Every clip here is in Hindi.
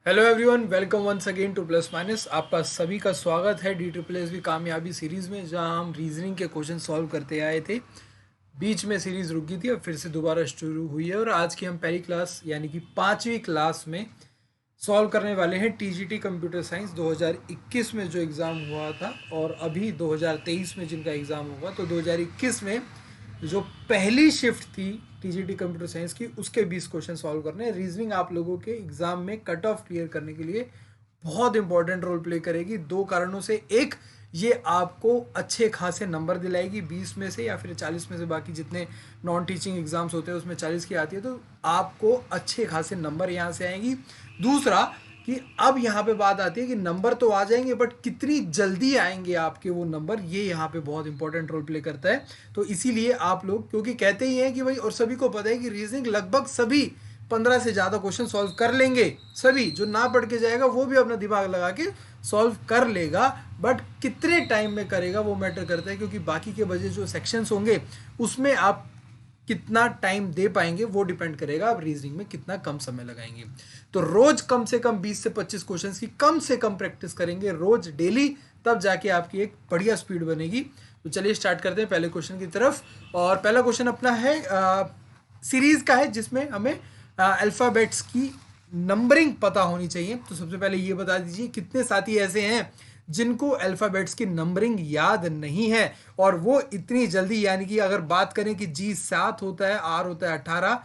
Hello everyone, welcome once again to plus minus. आपका सभी का स्वागत है डी ट्रिपल एस बी कामयाबी सीरीज़ में, जहां हम रीजनिंग के क्वेश्चन सॉल्व करते आए थे। बीच में सीरीज़ रुक गई थी, अब फिर से दोबारा शुरू हुई है और आज की हम पहली क्लास यानी कि पाँचवीं क्लास में सॉल्व करने वाले हैं टीजीटी कंप्यूटर साइंस 2021 में जो एग्ज़ाम हुआ था और अभी 2023 में जिनका एग्ज़ाम होगा। तो 2021 में जो पहली शिफ्ट थी टीजीटी कंप्यूटर साइंस की, उसके 20 क्वेश्चन सॉल्व करने हैं। रीजनिंग आप लोगों के एग्जाम में कट ऑफ क्लियर करने के लिए बहुत इंपॉर्टेंट रोल प्ले करेगी, दो कारणों से। एक, ये आपको अच्छे खासे नंबर दिलाएगी 20 में से या फिर 40 में से, बाकी जितने नॉन टीचिंग एग्जाम्स होते हैं उसमें 40 की आती है, तो आपको अच्छे खासे नंबर यहाँ से आएंगी। दूसरा कि अब यहाँ पे बात आती है कि नंबर तो आ जाएंगे, बट कितनी जल्दी आएंगे आपके वो नंबर, ये यहाँ पे बहुत इंपॉर्टेंट रोल प्ले करता है। तो इसीलिए आप लोग, क्योंकि कहते ही हैं कि भाई, और सभी को पता है कि रीजनिंग लगभग सभी 15 से ज़्यादा क्वेश्चन सॉल्व कर लेंगे। सभी, जो ना पढ़ के जाएगा वो भी अपना दिमाग लगा के सॉल्व कर लेगा, बट कितने टाइम में करेगा वो मैटर करता है, क्योंकि बाकी के बजे जो सेक्शंस होंगे उसमें आप कितना टाइम दे पाएंगे वो डिपेंड करेगा आप रीजनिंग में कितना कम समय लगाएंगे। तो रोज कम से कम 20 से 25 क्वेश्चंस की कम से कम प्रैक्टिस करेंगे रोज डेली, तब जाके आपकी एक बढ़िया स्पीड बनेगी। तो चलिए स्टार्ट करते हैं पहले क्वेश्चन की तरफ। और पहला क्वेश्चन अपना है सीरीज का है, जिसमें हमें अल्फ़ाबेट्स की नंबरिंग पता होनी चाहिए। तो सबसे पहले ये बता दीजिए कितने साथी ऐसे हैं जिनको अल्फ़ाबेट्स की नंबरिंग याद नहीं है, और वो इतनी जल्दी, यानी कि अगर बात करें कि जी 7 होता है, आर होता है 18,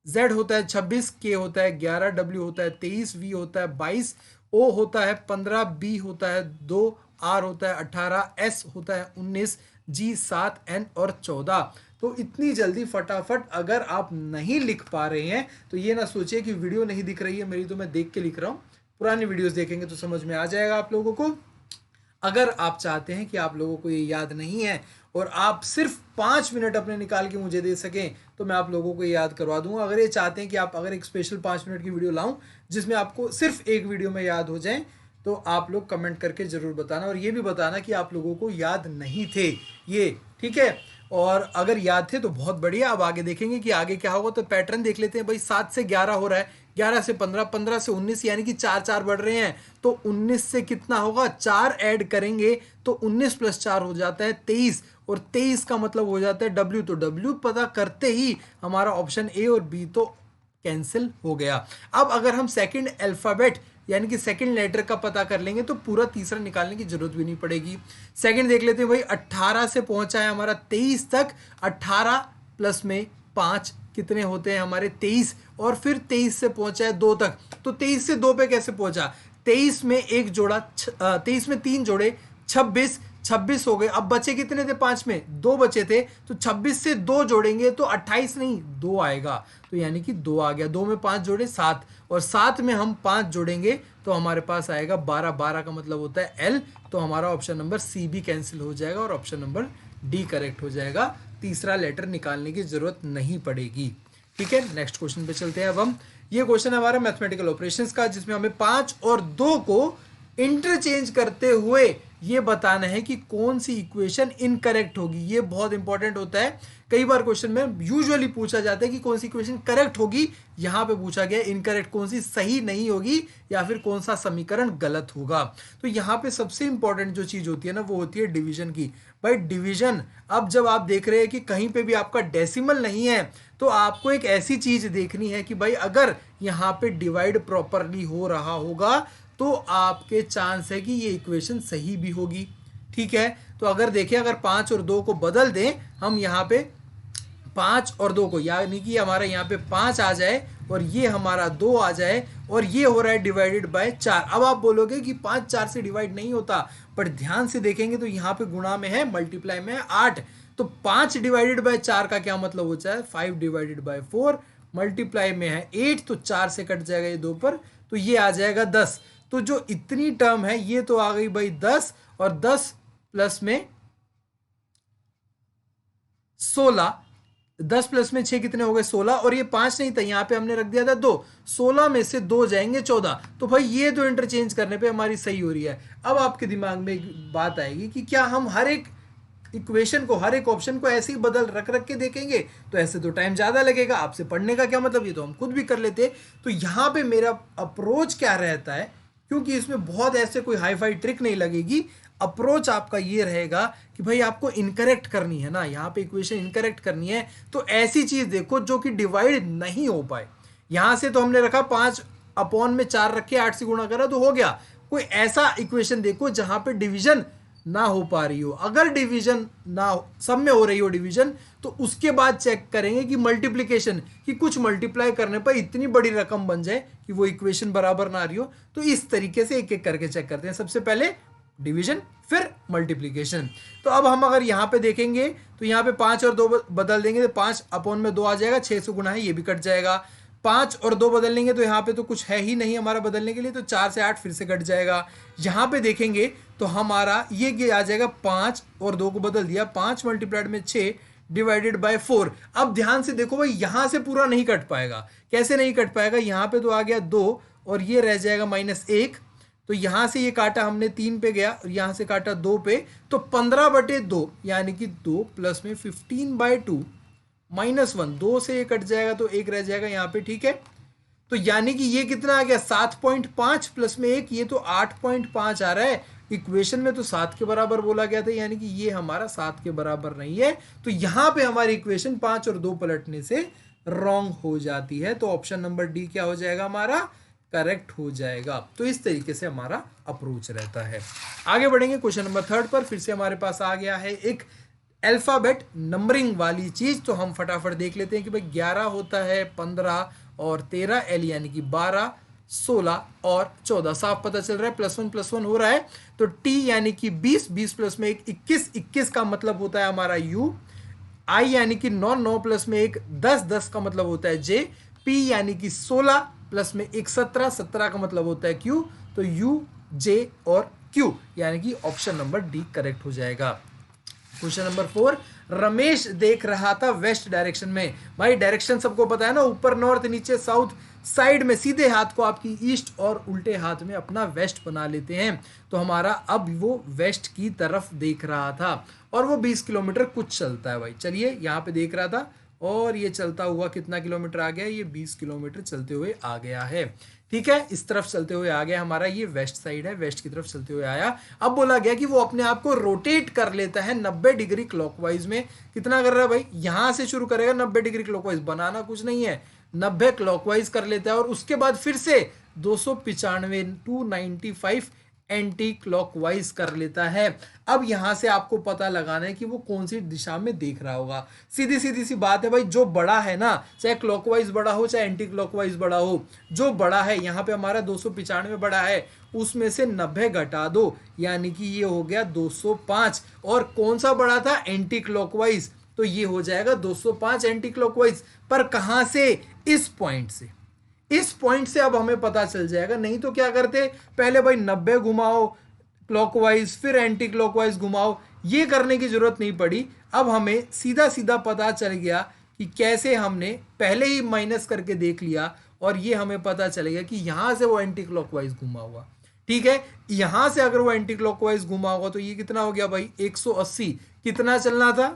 जेड होता है 26, के होता है 11, डब्ल्यू होता है 23, वी होता है 22, ओ होता है 15, बी होता है 2, आर होता है 18, एस होता है 19, जी 7, एन और 14। तो इतनी जल्दी फटाफट अगर आप नहीं लिख पा रहे हैं तो ये ना सोचिए कि वीडियो नहीं दिख रही है मेरी, तो मैं देख के लिख रहा हूँ। पुरानी वीडियोस देखेंगे तो समझ में आ जाएगा आप लोगों को। अगर आप चाहते हैं कि आप लोगों को ये याद नहीं है और आप सिर्फ 5 मिनट अपने निकाल के मुझे दे सकें, तो मैं आप लोगों को याद करवा दूंगा। अगर ये चाहते हैं कि आप अगर एक स्पेशल 5 मिनट की वीडियो लाऊं जिसमें आपको सिर्फ एक वीडियो में याद हो जाए, तो आप लोग कमेंट करके ज़रूर बताना, और ये भी बताना कि आप लोगों को याद नहीं थे ये, ठीक है। और अगर याद थे तो बहुत बढ़िया। अब आगे देखेंगे कि आगे क्या होगा। तो पैटर्न देख लेते हैं भाई। 7 से 11 हो रहा है, 11 से 15, 15 से 19, यानी कि 4 4 बढ़ रहे हैं। तो 19 से कितना होगा, 4 ऐड करेंगे तो 19 प्लस 4 हो जाता है 23, और 23 का मतलब हो जाता है डब्ल्यू। तो डब्ल्यू पता करते ही हमारा ऑप्शन ए और बी तो कैंसिल हो गया। अब अगर हम सेकंड अल्फाबेट यानी कि सेकंड लेटर का पता कर लेंगे तो पूरा तीसरा निकालने की जरूरत भी नहीं पड़ेगी। सेकंड देख लेते हैं भाई। 18 से पहुंचा है हमारा 23 तक, 18 प्लस में 5 कितने होते हैं हमारे 23, और फिर 23 से पहुंचा है 2 तक। तो 23 से 2 पे कैसे पहुंचा, 23 में एक जोड़ा, 23 में 3 जोड़े 26, 26 हो गए। अब बचे कितने थे, 5 में 2 बचे थे, तो 26 से 2 जोड़ेंगे तो 28 नहीं 2 आएगा। तो यानी कि 2 आ गया। 2 में 5 जोड़े 7, और 7 में हम 5 जोड़ेंगे तो हमारे पास आएगा 12। 12 का मतलब होता है एल। तो हमारा ऑप्शन नंबर सी भी कैंसिल हो जाएगा और ऑप्शन नंबर डी करेक्ट हो जाएगा। तीसरा लेटर निकालने की जरूरत नहीं पड़ेगी। ठीक है, नेक्स्ट क्वेश्चन पे चलते हैं। अब हम, ये क्वेश्चन है हमारा मैथमेटिकल ऑपरेशंस का, जिसमें हमें 5 और 2 को इंटरचेंज करते हुए ये बताना है कि कौन सी इक्वेशन इनकरेक्ट होगी। ये बहुत इंपॉर्टेंट होता है। कई बार क्वेश्चन में यूजुअली पूछा जाता है कि कौन सी इक्वेशन करेक्ट होगी, यहां पे पूछा गया इनकरेक्ट, कौन सी सही नहीं होगी या फिर कौन सा समीकरण गलत होगा। तो यहां पे सबसे इंपॉर्टेंट जो चीज होती है ना, वो होती है डिवीजन की। भाई डिवीजन, अब जब आप देख रहे हैं कि कहीं पे भी आपका डेसिमल नहीं है, तो आपको एक ऐसी चीज देखनी है कि भाई अगर यहां पे डिवाइड प्रॉपरली हो रहा होगा तो आपके चांस है कि ये इक्वेशन सही भी होगी। ठीक है, तो अगर देखें, अगर 5 और 2 को बदल दें हम यहाँ पे, 5 और 2 को, यानी कि हमारा यहाँ पे 5 आ जाए और ये हमारा 2 आ जाए, और ये हो रहा है डिवाइडेड बाय 4। अब आप बोलोगे कि 5 4 से डिवाइड नहीं होता, पर ध्यान से देखेंगे तो यहाँ पे गुणा में है, मल्टीप्लाई में है 8। तो 5 डिवाइडेड बाय 4 का क्या मतलब होता है, 5 डिवाइडेड बाय 4, मल्टीप्लाई में है 8, तो 4 से कट जाएगा ये 2 पर, तो ये आ जाएगा 10। तो जो इतनी टर्म है ये तो आ गई भाई 10, और 10 प्लस में 16, 10 प्लस में 6 कितने हो गए 16, और ये 5 नहीं था, यहां पे हमने रख दिया था 2, 16 में से 2 जाएंगे 14। तो भाई ये तो इंटरचेंज करने पे हमारी सही हो रही है। अब आपके दिमाग में एक बात आएगी कि क्या हम हर एक इक्वेशन को, हर एक ऑप्शन को ऐसे ही बदल रख रख के देखेंगे तो ऐसे तो टाइम ज़्यादा लगेगा। आपसे पढ़ने का क्या मतलब, ये तो हम खुद भी कर लेते। तो यहाँ पे मेरा अप्रोच क्या रहता है, क्योंकि इसमें बहुत ऐसे कोई हाई फाई ट्रिक नहीं लगेगी, अप्रोच आपका ये रहेगा कि भाई आपको इनकरेक्ट करनी है ना, यहाँ पे इक्वेशन इनकरेक्ट करनी है तो ऐसी चीज़ देखो जो कि डिवाइड नहीं हो पाए। यहाँ से तो हमने रखा 5/4 रखे, 8 से गुणा करा तो हो गया। कोई ऐसा इक्वेशन देखो जहां पे डिवीजन ना हो पा रही हो। अगर डिवीजन ना हो, सब में हो रही हो डिवीजन, तो उसके बाद चेक करेंगे कि मल्टीप्लिकेशन, कि कुछ मल्टीप्लाई करने पर इतनी बड़ी रकम बन जाए कि वो इक्वेशन बराबर ना आ रही हो। तो इस तरीके से एक एक करके चेक करते हैं। सबसे पहले डिवीजन, फिर मल्टीप्लिकेशन। तो अब हम अगर यहाँ पे देखेंगे तो यहाँ पे 5 और 2 बदल देंगे तो 5/2 आ जाएगा, 6 से गुना है ये भी कट जाएगा। 5 और 2 बदल लेंगे तो यहाँ पे तो कुछ है ही नहीं हमारा बदलने के लिए, तो 4 से 8 फिर से कट जाएगा। यहाँ पे देखेंगे तो हमारा ये आ जाएगा, 5 और 2 को बदल दिया, 5 मल्टीप्लाइड में 6 डिवाइडेड बाय 4। अब ध्यान से देखो भाई, यहाँ से पूरा नहीं कट पाएगा। कैसे नहीं कट पाएगा, यहाँ पे तो आ गया 2 और ये रह जाएगा -1, तो यहां से ये काटा हमने 3 पे गया और यहां से काटा 2 पे, तो 15/2 यानी कि 2 प्लस में 15/2 -1, 2 से ये कट जाएगा तो 1 रह जाएगा यहाँ पे, ठीक है। तो यानी कि ये कितना आ गया, 7.5 प्लस में 1, ये तो 8.5 आ रहा है। इक्वेशन में तो 7 के बराबर बोला गया था, यानी कि ये हमारा 7 के बराबर नहीं है। तो यहाँ पे हमारी इक्वेशन 5 और 2 पलटने से रॉन्ग हो जाती है। तो ऑप्शन नंबर डी क्या हो जाएगा, हमारा करेक्ट हो जाएगा। तो इस तरीके से हमारा अप्रोच रहता है। आगे बढ़ेंगे क्वेश्चन नंबर 3 पर। फिर से हमारे पास आ गया है एक अल्फाबेट नंबरिंग वाली चीज, तो हम फटाफट देख लेते हैं कि भाई 11 होता है, 15 और 13, एल यानी कि 12, 16 और 14, साफ पता चल रहा है, +1 हो रहा है। तो टी यानी कि 20, 20 प्लस में 1 21, 21 का मतलब होता है हमारा यू। आई यानी कि 9, 9 प्लस में 1 10, 10 का मतलब होता है जे। पी यानी कि 16 प्लस में 1 17, 17 का मतलब होता है क्यू। तो यू, जे और क्यू, यानी कि ऑप्शन नंबर डी करेक्ट हो जाएगा। क्वेश्चन नंबर 4, रमेश देख रहा था वेस्ट डायरेक्शन में। भाई डायरेक्शन सबको पता है ना, ऊपर नॉर्थ, नीचे साउथ, साइड में सीधे हाथ को आपकी ईस्ट और उल्टे हाथ में अपना वेस्ट बना लेते हैं। तो हमारा अब वो वेस्ट की तरफ देख रहा था और वो 20 किलोमीटर कुछ चलता है। भाई चलिए, यहाँ पे देख रहा था और ये चलता हुआ कितना किलोमीटर आ गया, ये 20 किलोमीटर चलते हुए आ गया है, ठीक है। इस तरफ चलते हुए आ गया हमारा, ये वेस्ट साइड है, वेस्ट की तरफ चलते हुए आया। अब बोला गया कि वो अपने आप को रोटेट कर लेता है 90 डिग्री क्लॉकवाइज में। कितना कर रहा है भाई, यहां से शुरू करेगा 90 डिग्री क्लॉकवाइज, बनाना कुछ नहीं है, 90 क्लॉकवाइज कर लेता है और उसके बाद फिर से 295 295 एंटी क्लॉकवाइज कर लेता है। अब यहां से आपको पता लगाना है कि वो कौन सी दिशा में देख रहा होगा। सीधी सीधी सी बात है भाई, जो बड़ा है ना, चाहे क्लॉकवाइज बड़ा हो चाहे एंटी क्लॉकवाइज बड़ा हो, जो बड़ा है, यहाँ पे हमारा 295 बड़ा है, उसमें से 90 घटा दो, यानी कि ये हो गया 205। और कौन सा बड़ा था, एंटी क्लॉकवाइज, तो ये हो जाएगा 205 एंटी क्लॉकवाइज। पर कहां से, इस पॉइंट से, इस पॉइंट से अब हमें पता चल जाएगा। नहीं तो क्या करते, पहले भाई 90 घुमाओ क्लॉकवाइज, फिर एंटी क्लॉकवाइज घुमाओ, ये करने की जरूरत नहीं पड़ी। अब हमें सीधा सीधा पता चल गया कि कैसे, हमने पहले ही माइनस करके देख लिया और ये हमें पता चलेगा कि यहां से वो एंटी क्लॉकवाइज घुमा हुआ, ठीक है। यहां से अगर वो एंटी क्लॉकवाइज घुमा होगा तो ये कितना हो गया भाई, 180। कितना चलना था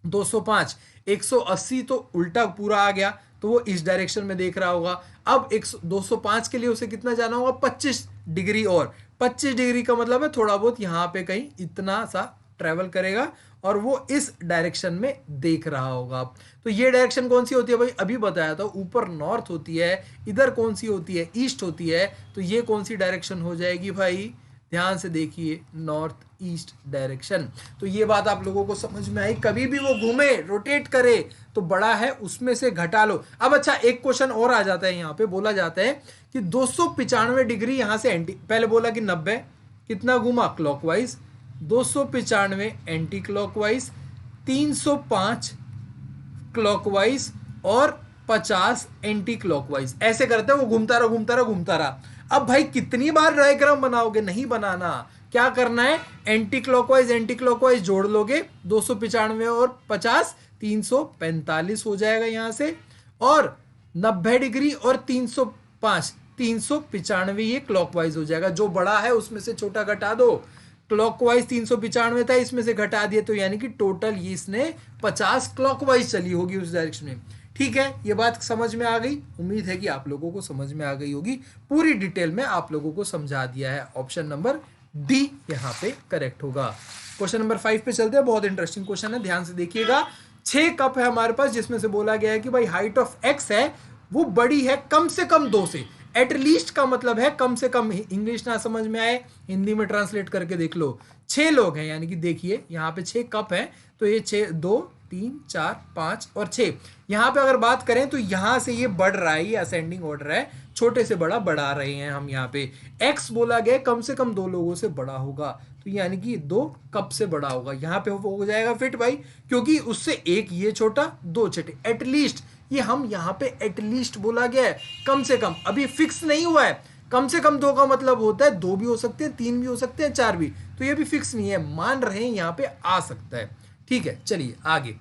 205, 180 तो उल्टा पूरा आ गया, तो वो इस डायरेक्शन में देख रहा होगा। अब 205 के लिए उसे कितना जाना होगा, 25 डिग्री, और 25 डिग्री का मतलब है थोड़ा बहुत यहाँ पे कहीं इतना सा ट्रेवल करेगा और वो इस डायरेक्शन में देख रहा होगा। तो ये डायरेक्शन कौन सी होती है भाई, अभी बताया था, ऊपर नॉर्थ होती है, इधर कौन सी होती है, ईस्ट होती है। तो ये कौन सी डायरेक्शन हो जाएगी भाई, ध्यान से देखिए, नॉर्थ ईस्ट डायरेक्शन। तो ये बात आप लोगों को समझ में आई, कभी भी वो घूमे, रोटेट करे, तो बड़ा है उसमें से घटा लो। अब अच्छा, एक क्वेश्चन और आ जाता है, यहाँ पे बोला जाता है कि 295 डिग्री यहां से एंटी, पहले बोला कि 90 कितना घूमा क्लॉकवाइज, 295 एंटी क्लॉकवाइज, 305 क्लॉकवाइज और 50 एंटी क्लॉकवाइज, ऐसे करते हैं, वो घूमता रहा घूमता रहा घूमता रहा। अब भाई कितनी बार डायग्राम बनाओगे, नहीं बनाना, क्या करना है, एंटी क्लॉकवाइज जोड़ लोगे, 295 और 50 345 हो जाएगा यहां से, और 90 डिग्री और 305 395 ये क्लॉकवाइज हो जाएगा। जो बड़ा है उसमें से छोटा घटा दो, क्लॉकवाइज 395 था, इसमें से घटा दिया तो यानी कि टोटल ये इसने 50 क्लॉकवाइज चली होगी उस डायरेक्शन में। ठीक है, ये बात समझ में आ गई। उम्मीद है कि आप लोगों को समझ में आ गई होगी, पूरी डिटेल में आप लोगों को समझा दिया है। ऑप्शन नंबर डी यहाँ पे करेक्ट होगा। क्वेश्चन नंबर 5 पे चलते हैं, बहुत इंटरेस्टिंग क्वेश्चन है, ध्यान से देखिएगा। 6 कप है हमारे पास, जिसमें से बोला गया है कि भाई हाइट ऑफ एक्स है वो बड़ी है कम से कम 2 से। एटलीस्ट का मतलब है कम से कम, इंग्लिश ना समझ में आए हिंदी में ट्रांसलेट करके देख लो। 6 लोग हैं, यानी कि देखिए यहाँ पे 6 कप हैं, तो ये 6, 2, 3, 4, 5 और 6। यहाँ पे अगर बात करें तो यहाँ से ये बढ़ रहा है, ये असेंडिंग ऑर्डर है, छोटे से बड़ा बढ़ा रहे हैं हम। यहाँ पे x बोला गया कम से कम 2 लोगों से बड़ा होगा, तो यानी कि 2 कप से बड़ा होगा। यहाँ पे हो जाएगा फिट भाई, क्योंकि उससे एक ये छोटा 2 छोटे। एटलीस्ट ये हम यहाँ पे एटलीस्ट बोला गया है, कम से कम, अभी फिक्स नहीं हुआ है। कम से कम 2 का मतलब होता है 2 भी हो सकते हैं, 3 भी हो सकते हैं, 4 भी, तो ये भी फिक्स नहीं है, मान रहे हैं यहाँ पे आ सकता है। ठीक है, चलिए आगे।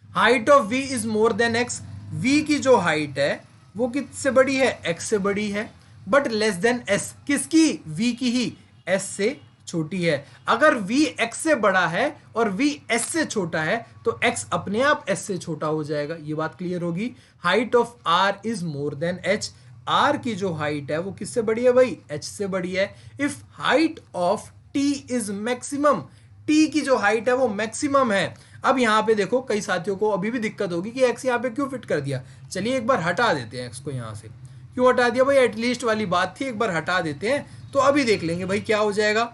Height of v is more than x, v की जो हाइट है वो किससे बड़ी है, x से बड़ी है, बट लेस देन s, किसकी, v की ही, s से छोटी है। अगर v x से बड़ा है और v s से छोटा है तो x अपने आप s से छोटा हो जाएगा, ये बात क्लियर होगी। Height of r is more than h, r की जो हाइट है वो किससे बड़ी है भाई, h से बड़ी है। If height of t is maximum, t की जो हाइट है वो मैक्सिमम है। अब यहाँ पे देखो कई साथियों को अभी भी दिक्कत होगी कि x यहाँ पे क्यों फिट कर दिया। चलिए एक बार हटा देते हैं x को, यहाँ से क्यों हटा दिया भाई, एटलीस्ट वाली बात थी, एक बार हटा देते हैं तो अभी देख लेंगे भाई क्या हो जाएगा।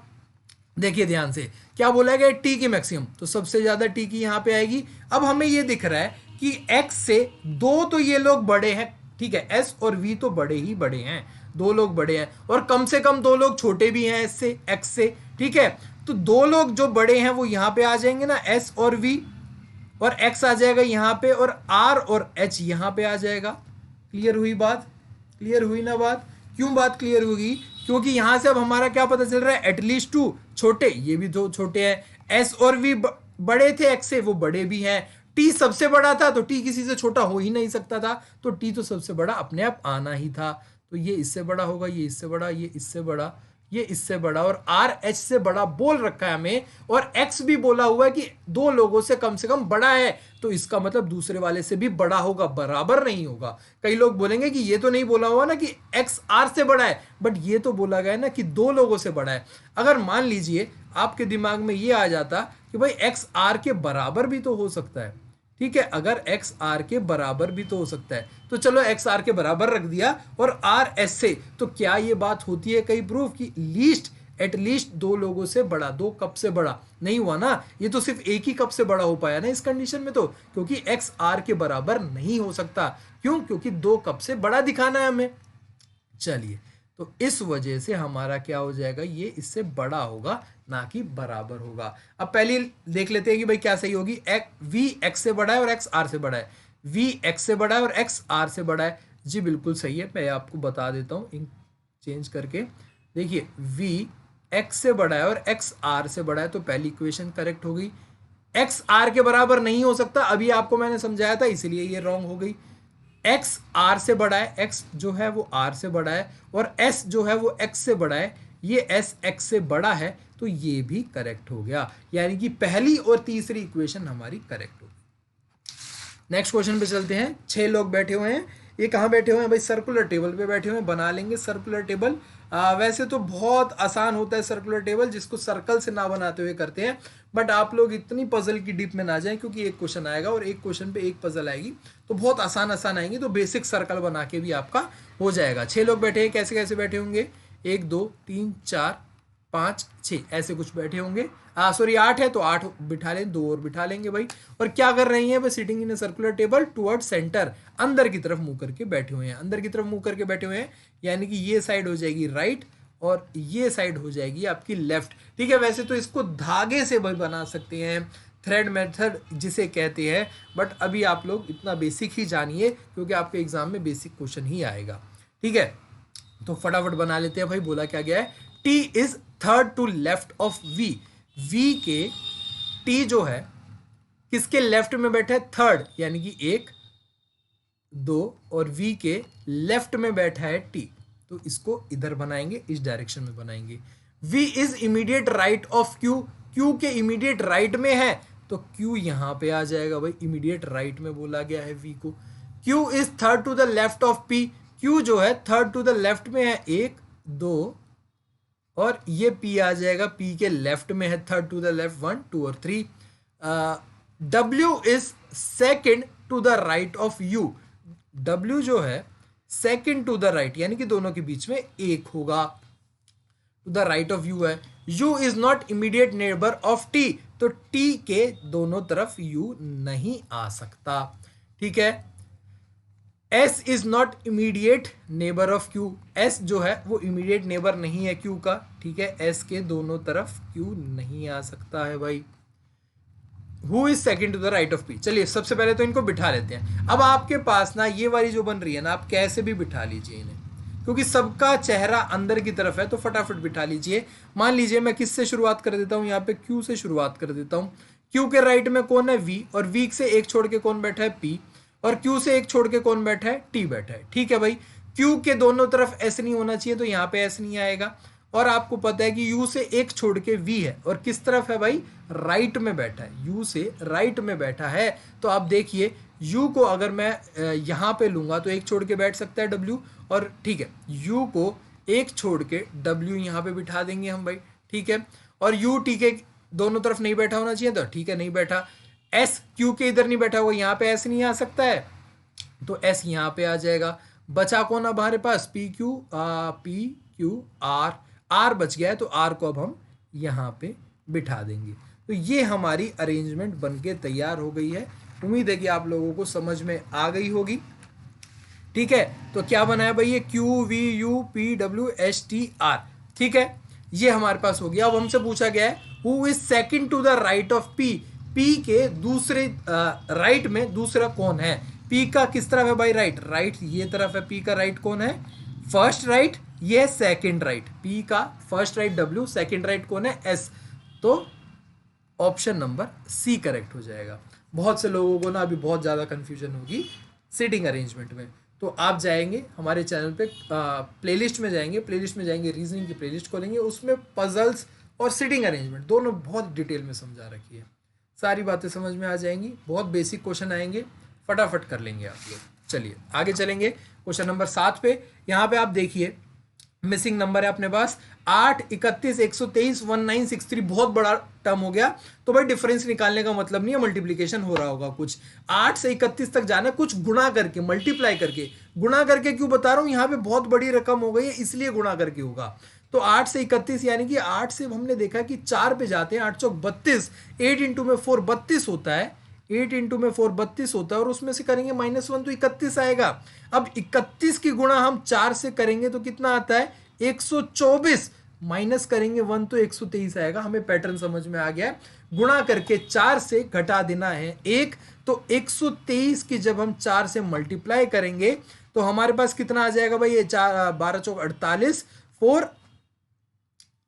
देखिए ध्यान से, क्या बोला गया, टी की मैक्सिमम, तो सबसे ज्यादा टी की यहाँ पे आएगी। अब हमें ये दिख रहा है कि x से 2 तो ये लोग बड़े हैं, ठीक है, s और v तो बड़े ही बड़े हैं, 2 लोग बड़े हैं, और कम से कम 2 लोग छोटे भी हैं s से, x से। ठीक है, तो 2 लोग जो बड़े हैं वो यहाँ पे आ जाएंगे ना, s और v, और x आ जाएगा यहाँ पे, और r और h यहाँ पे आ जाएगा। क्लियर हुई बात, क्लियर हुई ना बात। क्यों बात क्लियर होगी, क्योंकि यहां से अब हमारा क्या पता चल रहा है, एटलीस्ट 2 छोटे, ये भी 2 छोटे हैं, s और v बड़े थे x से, वो बड़े भी हैं। t सबसे बड़ा था तो t किसी से छोटा हो ही नहीं सकता था, तो t तो सबसे बड़ा अपने आप आना ही था, तो ये इससे बड़ा होगा, ये इससे बड़ा, ये इससे बड़ा, ये इससे बड़ा, और r h से बड़ा बोल रखा है हमें, और x भी बोला हुआ है कि 2 लोगों से कम बड़ा है, तो इसका मतलब दूसरे वाले से भी बड़ा होगा, बराबर नहीं होगा। कई लोग बोलेंगे कि ये तो नहीं बोला हुआ ना कि x r से बड़ा है, बट ये तो बोला गया ना कि 2 लोगों से बड़ा है। अगर मान लीजिए आपके दिमाग में ये आ जाता कि भाई x r के बराबर भी तो हो सकता है, ठीक है, अगर x r के बराबर भी तो हो सकता है, तो चलो x r के बराबर रख दिया और r s से, तो क्या ये बात होती है कहीं प्रूफ कि लीस्ट, एटलीस्ट 2 लोगों से बड़ा, 2 कप से बड़ा नहीं हुआ ना, ये तो सिर्फ एक ही कप से बड़ा हो पाया ना इस कंडीशन में, तो क्योंकि x r के बराबर नहीं हो सकता। क्यों, क्योंकि 2 कप से बड़ा दिखाना है हमें। चलिए, तो इस वजह से हमारा क्या हो जाएगा, ये इससे बड़ा होगा ना कि बराबर होगा। अब पहले देख लेते हैं कि भाई क्या सही होगी, v x से बड़ा है और x r से बड़ा है, v x से बड़ा है और x r से बड़ा है। जी बिल्कुल सही है, मैं आपको बता देता हूँ चेंज करके। देखिए v x से बड़ा है और x r से बड़ा है, तो पहली इक्वेशन करेक्ट हो गई। x r के बराबर नहीं हो सकता, अभी आपको मैंने समझाया था, इसलिए ये रॉन्ग हो गई। x r से बड़ा है, x जो है वो r से बड़ा है, और s जो है वो x से बड़ा है, ये s x से बड़ा है, तो ये भी करेक्ट हो गया, यानी कि पहली और तीसरी इक्वेशन हमारी करेक्ट हो गई। नेक्स्ट क्वेश्चन पे चलते हैं। 6 लोग बैठे हुए हैं, ये कहाँ बैठे हुए हैं भाई, सर्कुलर टेबल पे बैठे हुए हैं। बना लेंगे सर्कुलर टेबल। वैसे तो बहुत आसान होता है सर्कुलर टेबल, जिसको सर्कल से ना बनाते हुए करते हैं, बट आप लोग इतनी पजल की डीप में ना जाएं, क्योंकि एक क्वेश्चन आएगा और एक क्वेश्चन पे एक पजल आएगी, तो बहुत आसान आसान आएंगी, तो बेसिक सर्कल बना के भी आपका हो जाएगा। 6 लोग बैठे हैं, कैसे कैसे बैठे होंगे, 1 2 3 4 5 6 ऐसे कुछ बैठे होंगे। सॉरी 8 है तो 8 बिठा लें, 2 और बिठा लेंगे भाई। और क्या कर रही हैं, sitting in a circular table toward centre, अंदर की तरफ मुंह करके बैठे हुए हैं, अंदर की तरफ मुंह करके बैठे हुए हैं, यानी कि ये साइड हो जाएगी राइट और ये साइड हो जाएगी आपकी लेफ्ट। ठीक है, वैसे तो इसको धागे से भी बना सकते हैं, थ्रेड मेथड जिसे कहते हैं, बट अभी आप लोग इतना बेसिक ही जानिए, क्योंकि आपके एग्जाम में बेसिक क्वेश्चन ही आएगा। ठीक है, तो फटाफट बना लेते हैं भाई। बोला क्या गया है, T is third to left of V, V के टी जो है किसके लेफ्ट में बैठा है, थर्ड, यानी कि 1 2, और वी के लेफ्ट में बैठा है टी, तो इसको इधर बनाएंगे, इस डायरेक्शन में बनाएंगे। V is immediate right of Q, Q के इमीडिएट राइट में है तो Q यहां पे आ जाएगा भाई, इमीडिएट राइट में बोला गया है V को। Q is third to the left of P, Q जो है थर्ड टू द लेफ्ट में है, 1 2, और ये P आ जाएगा P के लेफ्ट में है, थर्ड टू द लेफ्ट 1 2 और 3। W is second to the right of U, W जो है सेकेंड टू द राइट यानी कि दोनों के बीच में एक होगा, to the right of U है। U is not immediate neighbour of T, तो T के दोनों तरफ U नहीं आ सकता, ठीक है। S is not immediate neighbour of Q, S जो है वो इमीडिएट नेबर नहीं है Q का, ठीक है, S के दोनों तरफ Q नहीं आ सकता है भाई। Who is second to the right of P, चलिए सबसे पहले तो इनको बिठा लेते हैं। अब आपके पास ना ये वाली जो बन रही है ना, आप कैसे भी बिठा लीजिए इन्हें, क्योंकि सबका चेहरा अंदर की तरफ है तो फटाफट बिठा लीजिए। मान लीजिए मैं किससे शुरुआत कर देता हूं, यहाँ पे Q से शुरुआत कर देता हूं। Q के राइट में कौन है, V, और V से एक छोड़ के कौन बैठा है, P, और Q से एक छोड़ के कौन बैठा है, T बैठा है, ठीक है भाई। Q के दोनों तरफ S नहीं होना चाहिए तो यहाँ पे S नहीं आएगा, और आपको पता है कि U से एक छोड़ के V है, और किस तरफ है भाई, राइट में बैठा है, U से राइट में बैठा है। तो आप देखिए U को अगर मैं यहाँ पे लूंगा तो एक छोड़ के बैठ सकता है W, और ठीक है U को एक छोड़ के W यहाँ पे बिठा देंगे हम भाई, ठीक है। और U T के दोनों तरफ नहीं बैठा होना चाहिए तो ठीक है नहीं बैठा। S Q के इधर नहीं बैठा हुआ, यहाँ पे S नहीं आ सकता है तो S यहाँ पे आ जाएगा। बचा कौन अब हमारे पास, P Q R बच गया है तो R को अब हम यहाँ पे बिठा देंगे। तो ये हमारी अरेंजमेंट बनके तैयार हो गई है। उम्मीद है कि आप लोगों को समझ में आ गई होगी, ठीक है। तो क्या बनाया भाई, ये Q V U P W S T R, ठीक है, ये हमारे पास हो गया। अब हमसे पूछा गया है who is second to the right of P, P के दूसरे राइट में दूसरा कौन है। P का किस तरफ है भाई, राइट, राइट ये तरफ है। P का राइट कौन है, फर्स्ट राइट, ये है सेकंड राइट। P का first right W, second right कौन है, S, तो ऑप्शन नंबर C करेक्ट हो जाएगा। बहुत से लोगों को ना अभी बहुत ज़्यादा कंफ्यूजन होगी सीटिंग अरेंजमेंट में, तो आप जाएंगे हमारे चैनल पे प्लेलिस्ट में जाएंगे, प्लेलिस्ट में जाएंगे, रीजनिंग की प्लेलिस्ट खोलेंगे, उसमें पजल्स और सीटिंग अरेंजमेंट दोनों बहुत डिटेल में समझा रखी है, सारी बातें समझ में आ जाएंगी। बहुत बेसिक क्वेश्चन आएंगे, फटाफट कर लेंगे आप लोग। चलिए आगे चलेंगे क्वेश्चन नंबर 7 पे। यहाँ पे आप देखिए मिसिंग नंबर है अपने पास 8 31 123 1963, बहुत बड़ा टर्म हो गया तो भाई डिफरेंस निकालने का मतलब नहीं है मल्टीप्लीकेशन हो रहा होगा कुछ। 8 से 31 तक जाना, कुछ गुणा करके, मल्टीप्लाई करके, गुणा करके क्यों बता रहा हूं, यहाँ पे बहुत बड़ी रकम हो गई है इसलिए गुणा करके होगा। तो 8 से 31 यानी कि 8 से हमने देखा कि 4 पे जाते हैं, 8 चौक 32, 8 इंटू में 4 32 होता है, 8 इंटू में 4 32 होता है, और उसमें से करेंगे -1 तो 31 आएगा। अब 31 की गुणा हम 4 से करेंगे तो कितना आता है 124, माइनस करेंगे 1 तो 123 आएगा। हमें पैटर्न समझ में आ गया, गुणा करके 4 से घटा देना है 1, तो 123 की जब हम 4 से मल्टीप्लाई करेंगे तो हमारे पास कितना आ जाएगा भाई, ये 4 12 चौक 48, 4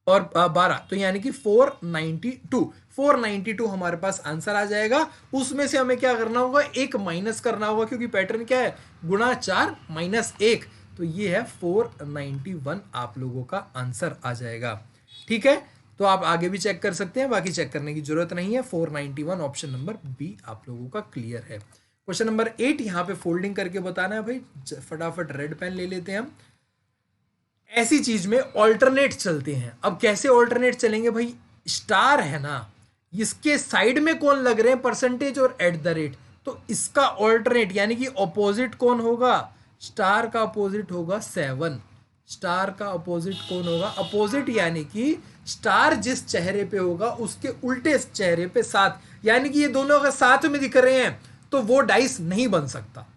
और 12 तो यानी कि 492 हमारे पास आंसर आ जाएगा। उसमें से हमें क्या करना होगा, एक माइनस करना होगा, क्योंकि पैटर्न क्या है, गुणा 4 माइनस 1, तो ये है 491 आप लोगों का आंसर आ जाएगा, ठीक है। तो आप आगे भी चेक कर सकते हैं, बाकी चेक करने की जरूरत नहीं है। 491 ऑप्शन नंबर बी आप लोगों का क्लियर है। क्वेश्चन नंबर 8 यहाँ पे फोल्डिंग करके बताना है भाई, फटाफट रेड पेन ले लेते हैं हम। ऐसी चीज में ऑल्टरनेट चलते हैं। अब कैसे ऑल्टरनेट चलेंगे भाई, स्टार है ना, इसके साइड में कौन लग रहे हैं, परसेंटेज और एट द रेट, तो इसका ऑल्टरनेट यानी कि ऑपोजिट कौन होगा, स्टार का अपोजिट होगा 7। स्टार का अपोजिट कौन होगा, अपोजिट यानी कि स्टार जिस चेहरे पे होगा उसके उल्टे चेहरे पे 7, यानी कि ये दोनों अगर साथ में दिख रहे हैं तो वो डाइस नहीं बन सकता,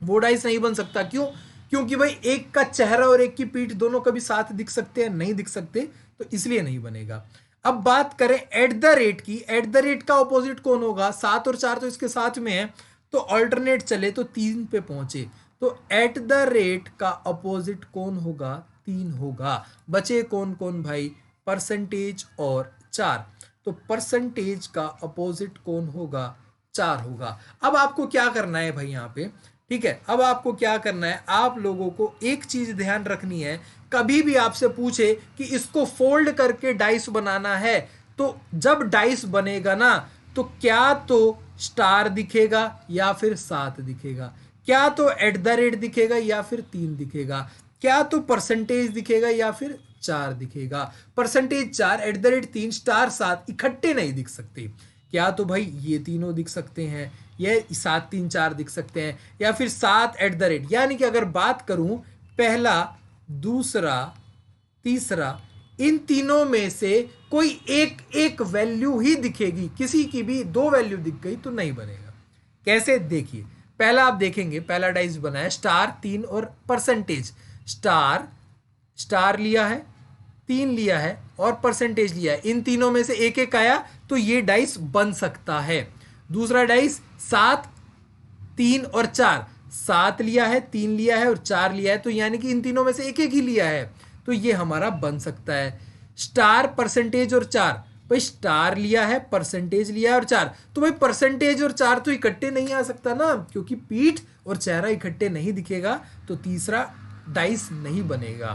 वो डाइस नहीं बन सकता। क्यों, क्योंकि भाई एक का चेहरा और एक की पीठ दोनों कभी साथ दिख सकते हैं, नहीं दिख सकते, तो इसलिए नहीं बनेगा। अब बात करें एट द रेट की, एट द रेट का ऑपोजिट कौन होगा, 7 और 4 तो इसके साथ में है, तो ऑल्टरनेट चले तो 3 पे पहुंचे, तो एट द रेट का अपोजिट कौन होगा, 3 होगा। बचे कौन कौन भाई, परसेंटेज और 4, तो परसेंटेज का अपोजिट कौन होगा, 4 होगा। अब आपको क्या करना है भाई, यहाँ पे ठीक है, अब आपको क्या करना है, आप लोगों को एक चीज ध्यान रखनी है, कभी भी आपसे पूछे कि इसको फोल्ड करके डाइस बनाना है, तो जब डाइस बनेगा ना, तो क्या तो स्टार दिखेगा या फिर 7 दिखेगा, क्या तो एट द रेट दिखेगा या फिर 3 दिखेगा, क्या तो परसेंटेज दिखेगा या फिर 4 दिखेगा। Percentage 4, at the rate 3, star 7 इकट्ठे नहीं दिख सकते। क्या तो भाई ये तीनों दिख सकते हैं, ये 7 3 4 दिख सकते हैं, या फिर 7 एट द रेट, यानी कि अगर बात करूं पहला, दूसरा, तीसरा, इन तीनों में से कोई एक एक वैल्यू ही दिखेगी, किसी की भी 2 वैल्यू दिख गई तो नहीं बनेगा। कैसे, देखिए, पहला आप देखेंगे, पहला डाइस बना है स्टार 3 और परसेंटेज, स्टार स्टार लिया है, 3 लिया है और परसेंटेज लिया है, इन तीनों में से एक एक आया तो ये डाइस बन सकता है। दूसरा डाइस 7 3 और 4, 7 लिया है, 3 लिया है और 4 लिया है, तो यानी कि इन तीनों में से एक एक ही लिया है, तो ये हमारा बन सकता है। स्टार, परसेंटेज और 4, भाई स्टार लिया है, परसेंटेज लिया है और 4, तो भाई परसेंटेज और 4 तो इकट्ठे नहीं आ सकता ना, क्योंकि पीठ और चेहरा इकट्ठे नहीं दिखेगा, तो तीसरा डाइस नहीं बनेगा।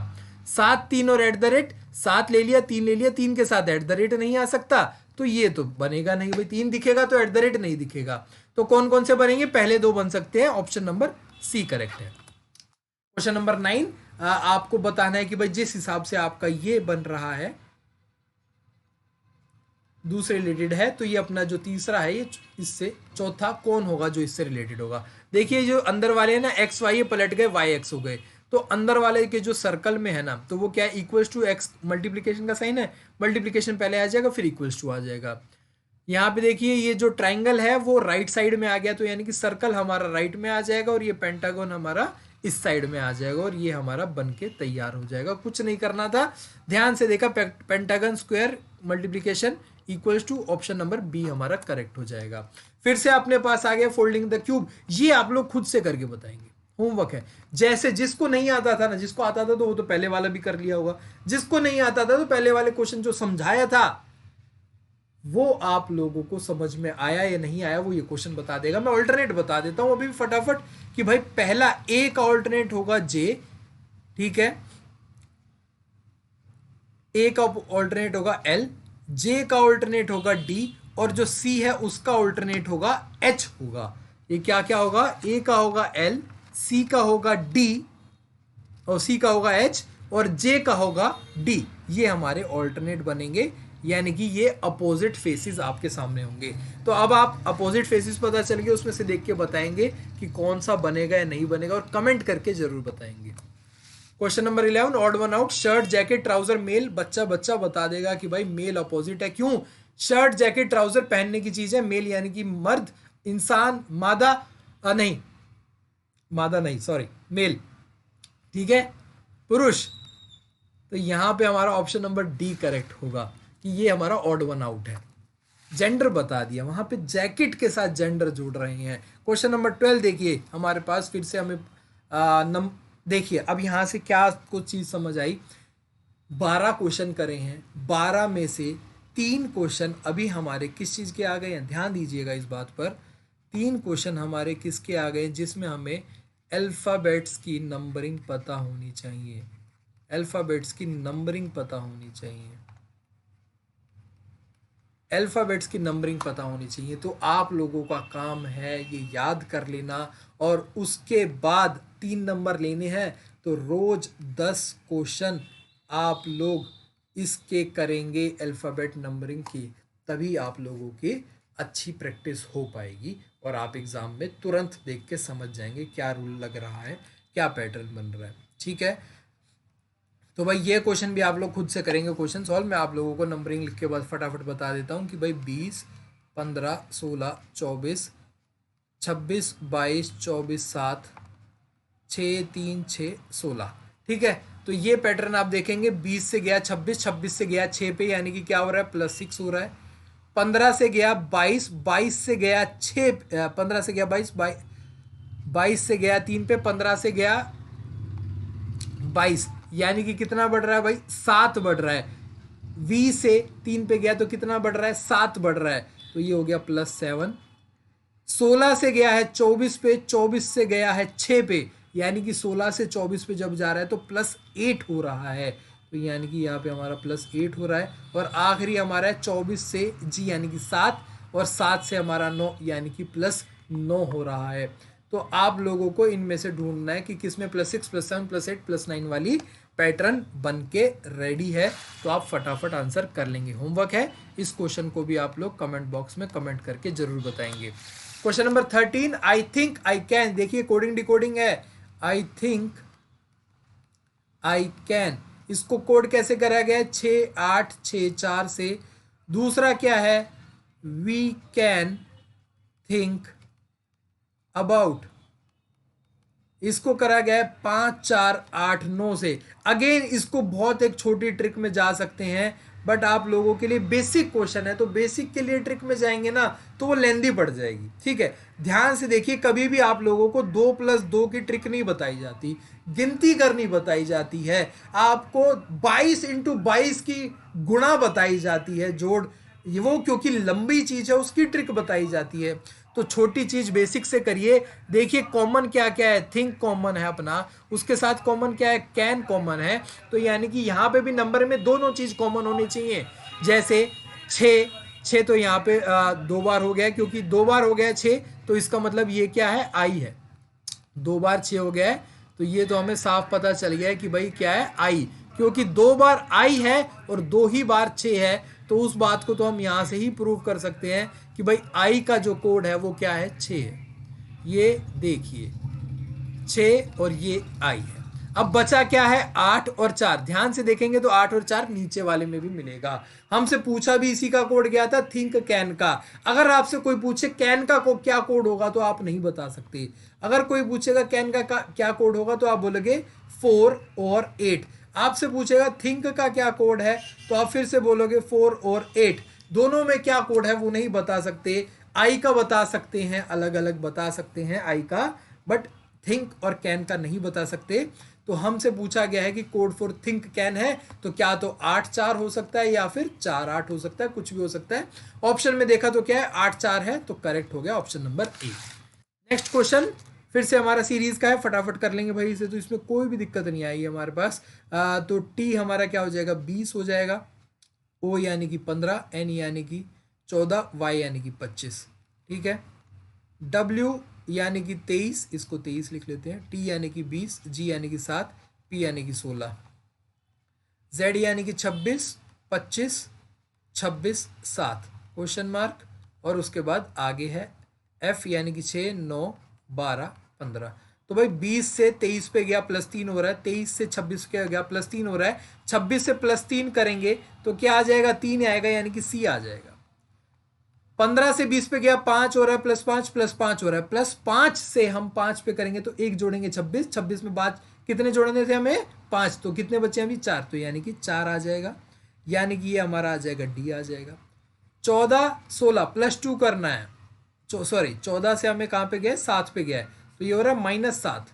7 3 और एट द रेट, 7 ले लिया, 3 ले लिया, 3 के साथ एट द रेट नहीं आ सकता, तो ये तो बनेगा नहीं भाई, 3 दिखेगा तो एट द रेट नहीं दिखेगा। तो कौन कौन से बनेंगे, पहले 2 बन सकते हैं, ऑप्शन नंबर सी करेक्ट है। क्वेश्चन नंबर 9, आपको बताना है कि भाई जिस हिसाब से आपका ये बन रहा है दूसरे रिलेटेड है, तो ये अपना जो तीसरा है ये इससे चौथा कौन होगा जो इससे रिलेटेड होगा। देखिए जो अंदर वाले हैं ना, एक्स वाई पलट गए, वाई एक्स हो गए, तो अंदर वाले के जो सर्कल में है ना, तो वो क्या है, इक्वल्स टू एक्स, मल्टीप्लीकेशन का साइन है, मल्टीप्लीकेशन पहले आ जाएगा फिर इक्वल्स टू आ जाएगा। यहाँ पे देखिए ये जो ट्राइंगल है वो राइट साइड में आ गया, तो यानी कि सर्कल हमारा राइट में आ जाएगा और ये पेंटागन हमारा इस साइड में आ जाएगा, और ये हमारा बन के तैयार हो जाएगा। कुछ नहीं करना था, ध्यान से देखा, pentagon square multiplication equals to, option number B हमारा करेक्ट हो जाएगा। फिर से अपने पास आ गया फोल्डिंग द क्यूब, ये आप लोग खुद से करके बताएंगे, होमवर्क है। जैसे जिसको नहीं आता था ना, जिसको आता था तो वो तो पहले वाला भी कर लिया होगा, जिसको नहीं आता था तो पहले वाले क्वेश्चन जो समझाया था वो आप लोगों को समझ में आया या नहीं आया वो ये क्वेश्चन बता देगा। मैं ऑल्टरनेट बता देता हूं अभी फटाफट कि भाई पहला ए का ऑल्टरनेट होगा जे, ठीक है, ए का ऑल्टरनेट होगा एल, जे का ऑल्टरनेट होगा डी, और जो सी है उसका ऑल्टरनेट होगा एच होगा। ये क्या क्या होगा, ए का होगा एल, सी का होगा डी, और सी का होगा एच, और जे का होगा डी। ये हमारे ऑल्टरनेट बनेंगे, यानी कि ये अपोजिट फेसेस आपके सामने होंगे। तो अब आप अपोजिट फेसेस पता चल गए, उसमें से देख के बताएंगे कि कौन सा बनेगा या नहीं बनेगा, और कमेंट करके जरूर बताएंगे। Question number 11, odd one out, shirt jacket trouser male, बच्चा बच्चा बता देगा कि भाई मेल अपोजिट है, क्यों, शर्ट जैकेट ट्राउजर पहनने की चीज है, मेल यानी कि मर्द, इंसान, मादा नहीं, मादा नहीं, सॉरी, मेल, ठीक है, पुरुष। तो यहां पे हमारा ऑप्शन नंबर डी करेक्ट होगा कि ये हमारा ऑड वन आउट है। जेंडर बता दिया, वहां पे जैकेट के साथ जेंडर जोड़ रहे हैं। क्वेश्चन नंबर 12 देखिए हमारे पास, फिर से हमें देखिए अब यहां से क्या कुछ चीज समझ आई। 12 क्वेश्चन करे हैं, 12 में से 3 क्वेश्चन अभी हमारे किस चीज के आ गए हैं, ध्यान दीजिएगा इस बात पर। 3 क्वेश्चन हमारे किसके आ गए, जिसमें हमें अल्फाबेट्स की नंबरिंग पता होनी चाहिए, अल्फाबेट्स की नंबरिंग पता होनी चाहिए, अल्फाबेट्स की नंबरिंग पता होनी चाहिए। तो आप लोगों का काम है ये याद कर लेना, और उसके बाद 3 नंबर लेने हैं। तो रोज 10 क्वेश्चन आप लोग इसके करेंगे अल्फाबेट नंबरिंग की, तभी आप लोगों की अच्छी प्रैक्टिस हो पाएगी, और आप एग्ज़ाम में तुरंत देख के समझ जाएंगे क्या रूल लग रहा है, क्या पैटर्न बन रहा है, ठीक है। तो भाई ये क्वेश्चन भी आप लोग खुद से करेंगे क्वेश्चन सॉल्व। मैं आप लोगों को नंबरिंग लिख के बाद फटाफट बता देता हूँ कि भाई 20 15 16 24 26 22 24 7 6 3 6 16, ठीक है। तो ये पैटर्न आप देखेंगे, 20 से गया 26, 26 से गया 6 पे, यानी कि क्या हो रहा है, +6 हो रहा है। 15 से गया 22, 22 से गया 6, 15 से गया 22, 22 से गया 3 पे, 15 से गया 22, यानी कि कितना बढ़ रहा है भाई, 7 बढ़ रहा है। 20 से 3 पे गया तो कितना बढ़ रहा है, 7 बढ़ रहा है, तो ये हो गया +7। 16 से गया है 24 पे, 24 से गया है 6 पे, यानी कि 16 से 24 पे जब जा रहा है तो +8 हो रहा है। तो यानी कि यहाँ पे हमारा +8 हो रहा है। और आखिरी हमारा है 24 से जी यानी कि 7, और 7 से हमारा 9 यानी कि +9 हो रहा है। तो आप लोगों को इनमें से ढूंढना है कि किसमें +6 +7 +8 +9 वाली पैटर्न बन के रेडी है। तो आप फटाफट आंसर कर लेंगे। होमवर्क है, इस क्वेश्चन को भी आप लोग कमेंट बॉक्स में कमेंट करके जरूर बताएंगे। Question number 13, I think I can. देखिए कोडिंग डिकोडिंग है। आई थिंक आई कैन, इसको कोड कैसे करा गया है? 6 8 6 4 से। दूसरा क्या है? वी कैन थिंक अबाउट, इसको करा गया है 5 4 8 9 से। अगेन इसको बहुत एक छोटी ट्रिक में जा सकते हैं, बट आप लोगों के लिए बेसिक क्वेश्चन है तो बेसिक के लिए ट्रिक में जाएंगे ना तो वो लेंदी पड़ जाएगी। ठीक है, ध्यान से देखिए, कभी भी आप लोगों को 2+2 की ट्रिक नहीं बताई जाती, गिनती करनी बताई जाती है। आपको 22 × 22 की गुणा बताई जाती है, जोड़, वो क्योंकि लंबी चीज है उसकी ट्रिक बताई जाती है। तो छोटी चीज बेसिक से करिए। देखिए कॉमन क्या क्या है? थिंक कॉमन है अपना, उसके साथ कॉमन क्या है? कैन कॉमन है। तो यानी कि यहाँ पे भी नंबर में दोनों चीज कॉमन होनी चाहिए। जैसे 6 तो यहाँ पे 2 बार हो गया, क्योंकि 2 बार हो गया 6, तो इसका मतलब ये क्या है? आई है। 2 बार 6 हो गया है, तो ये तो हमें साफ पता चल गया है कि भाई क्या है? आई। क्योंकि 2 बार आई है और 2 ही बार 6 है, तो उस बात को तो हम यहां से ही प्रूव कर सकते हैं कि भाई आई का जो कोड है वो क्या है? 6 है। ये देखिए 6 और ये आई है। अब बचा क्या है? 8 और 4। ध्यान से देखेंगे तो 8 और 4 नीचे वाले में भी मिलेगा। हमसे पूछा भी इसी का कोड गया था, थिंक कैन का। अगर आपसे कोई पूछे कैन का क्या कोड होगा तो आप नहीं बता सकते। अगर कोई पूछेगा कैन का क्या कोड होगा तो आप बोलोगे 4 और 8। आपसे पूछेगा थिंक का क्या कोड है तो आप फिर से बोलोगे 4 और 8। दोनों में क्या कोड है वो नहीं बता सकते। आई का बता सकते हैं, अलग अलग बता सकते हैं आई का, बट थिंक और कैन का नहीं बता सकते। तो हमसे पूछा गया है कि कोड फॉर थिंक कैन है, तो क्या तो 8 4 हो सकता है या फिर 4 8 हो सकता है, कुछ भी हो सकता है। ऑप्शन में देखा तो क्या है? 8 4 है, तो करेक्ट हो गया option number A. Next question फिर से हमारा सीरीज का है, फटाफट कर लेंगे भाई इसे, तो इसमें कोई भी दिक्कत नहीं आई हमारे पास। तो टी हमारा क्या हो जाएगा? 20 हो जाएगा। ओ यानी कि 15, एन यानी कि 14, वाई यानी कि 25। ठीक है, डब्ल्यू यानी कि 23, इसको 23 लिख लेते हैं। टी यानी कि 20, जी यानी कि 7, पी यानी कि 16, जेड यानी कि 26 25 26 7 क्वेश्चन मार्क। और उसके बाद आगे है एफ यानी कि 6 9 12 15। तो भाई 20 से 23 पे गया +3 हो रहा है, 23 से 26 पे गया +3 हो रहा है, 26 से +3 करेंगे तो क्या आ जाएगा? 3 आएगा, यानी कि सी आ जाएगा। 15 से 20 पे गया 5 हो रहा है, +5 +5 हो रहा है, +5 से हम 5 पे करेंगे तो 1 जोड़ेंगे 26, 26 में 5 कितने जोड़ने थे हमें? 5, तो कितने बचे अभी? 4, तो यानी कि 4 आ जाएगा, यानी कि ये हमारा आ जाएगा डी आ जाएगा। 14 16 +2 करना है, सॉरी 14 से हमें कहाँ पे गया? 7 पे गया है, तो ये हो रहा है -7।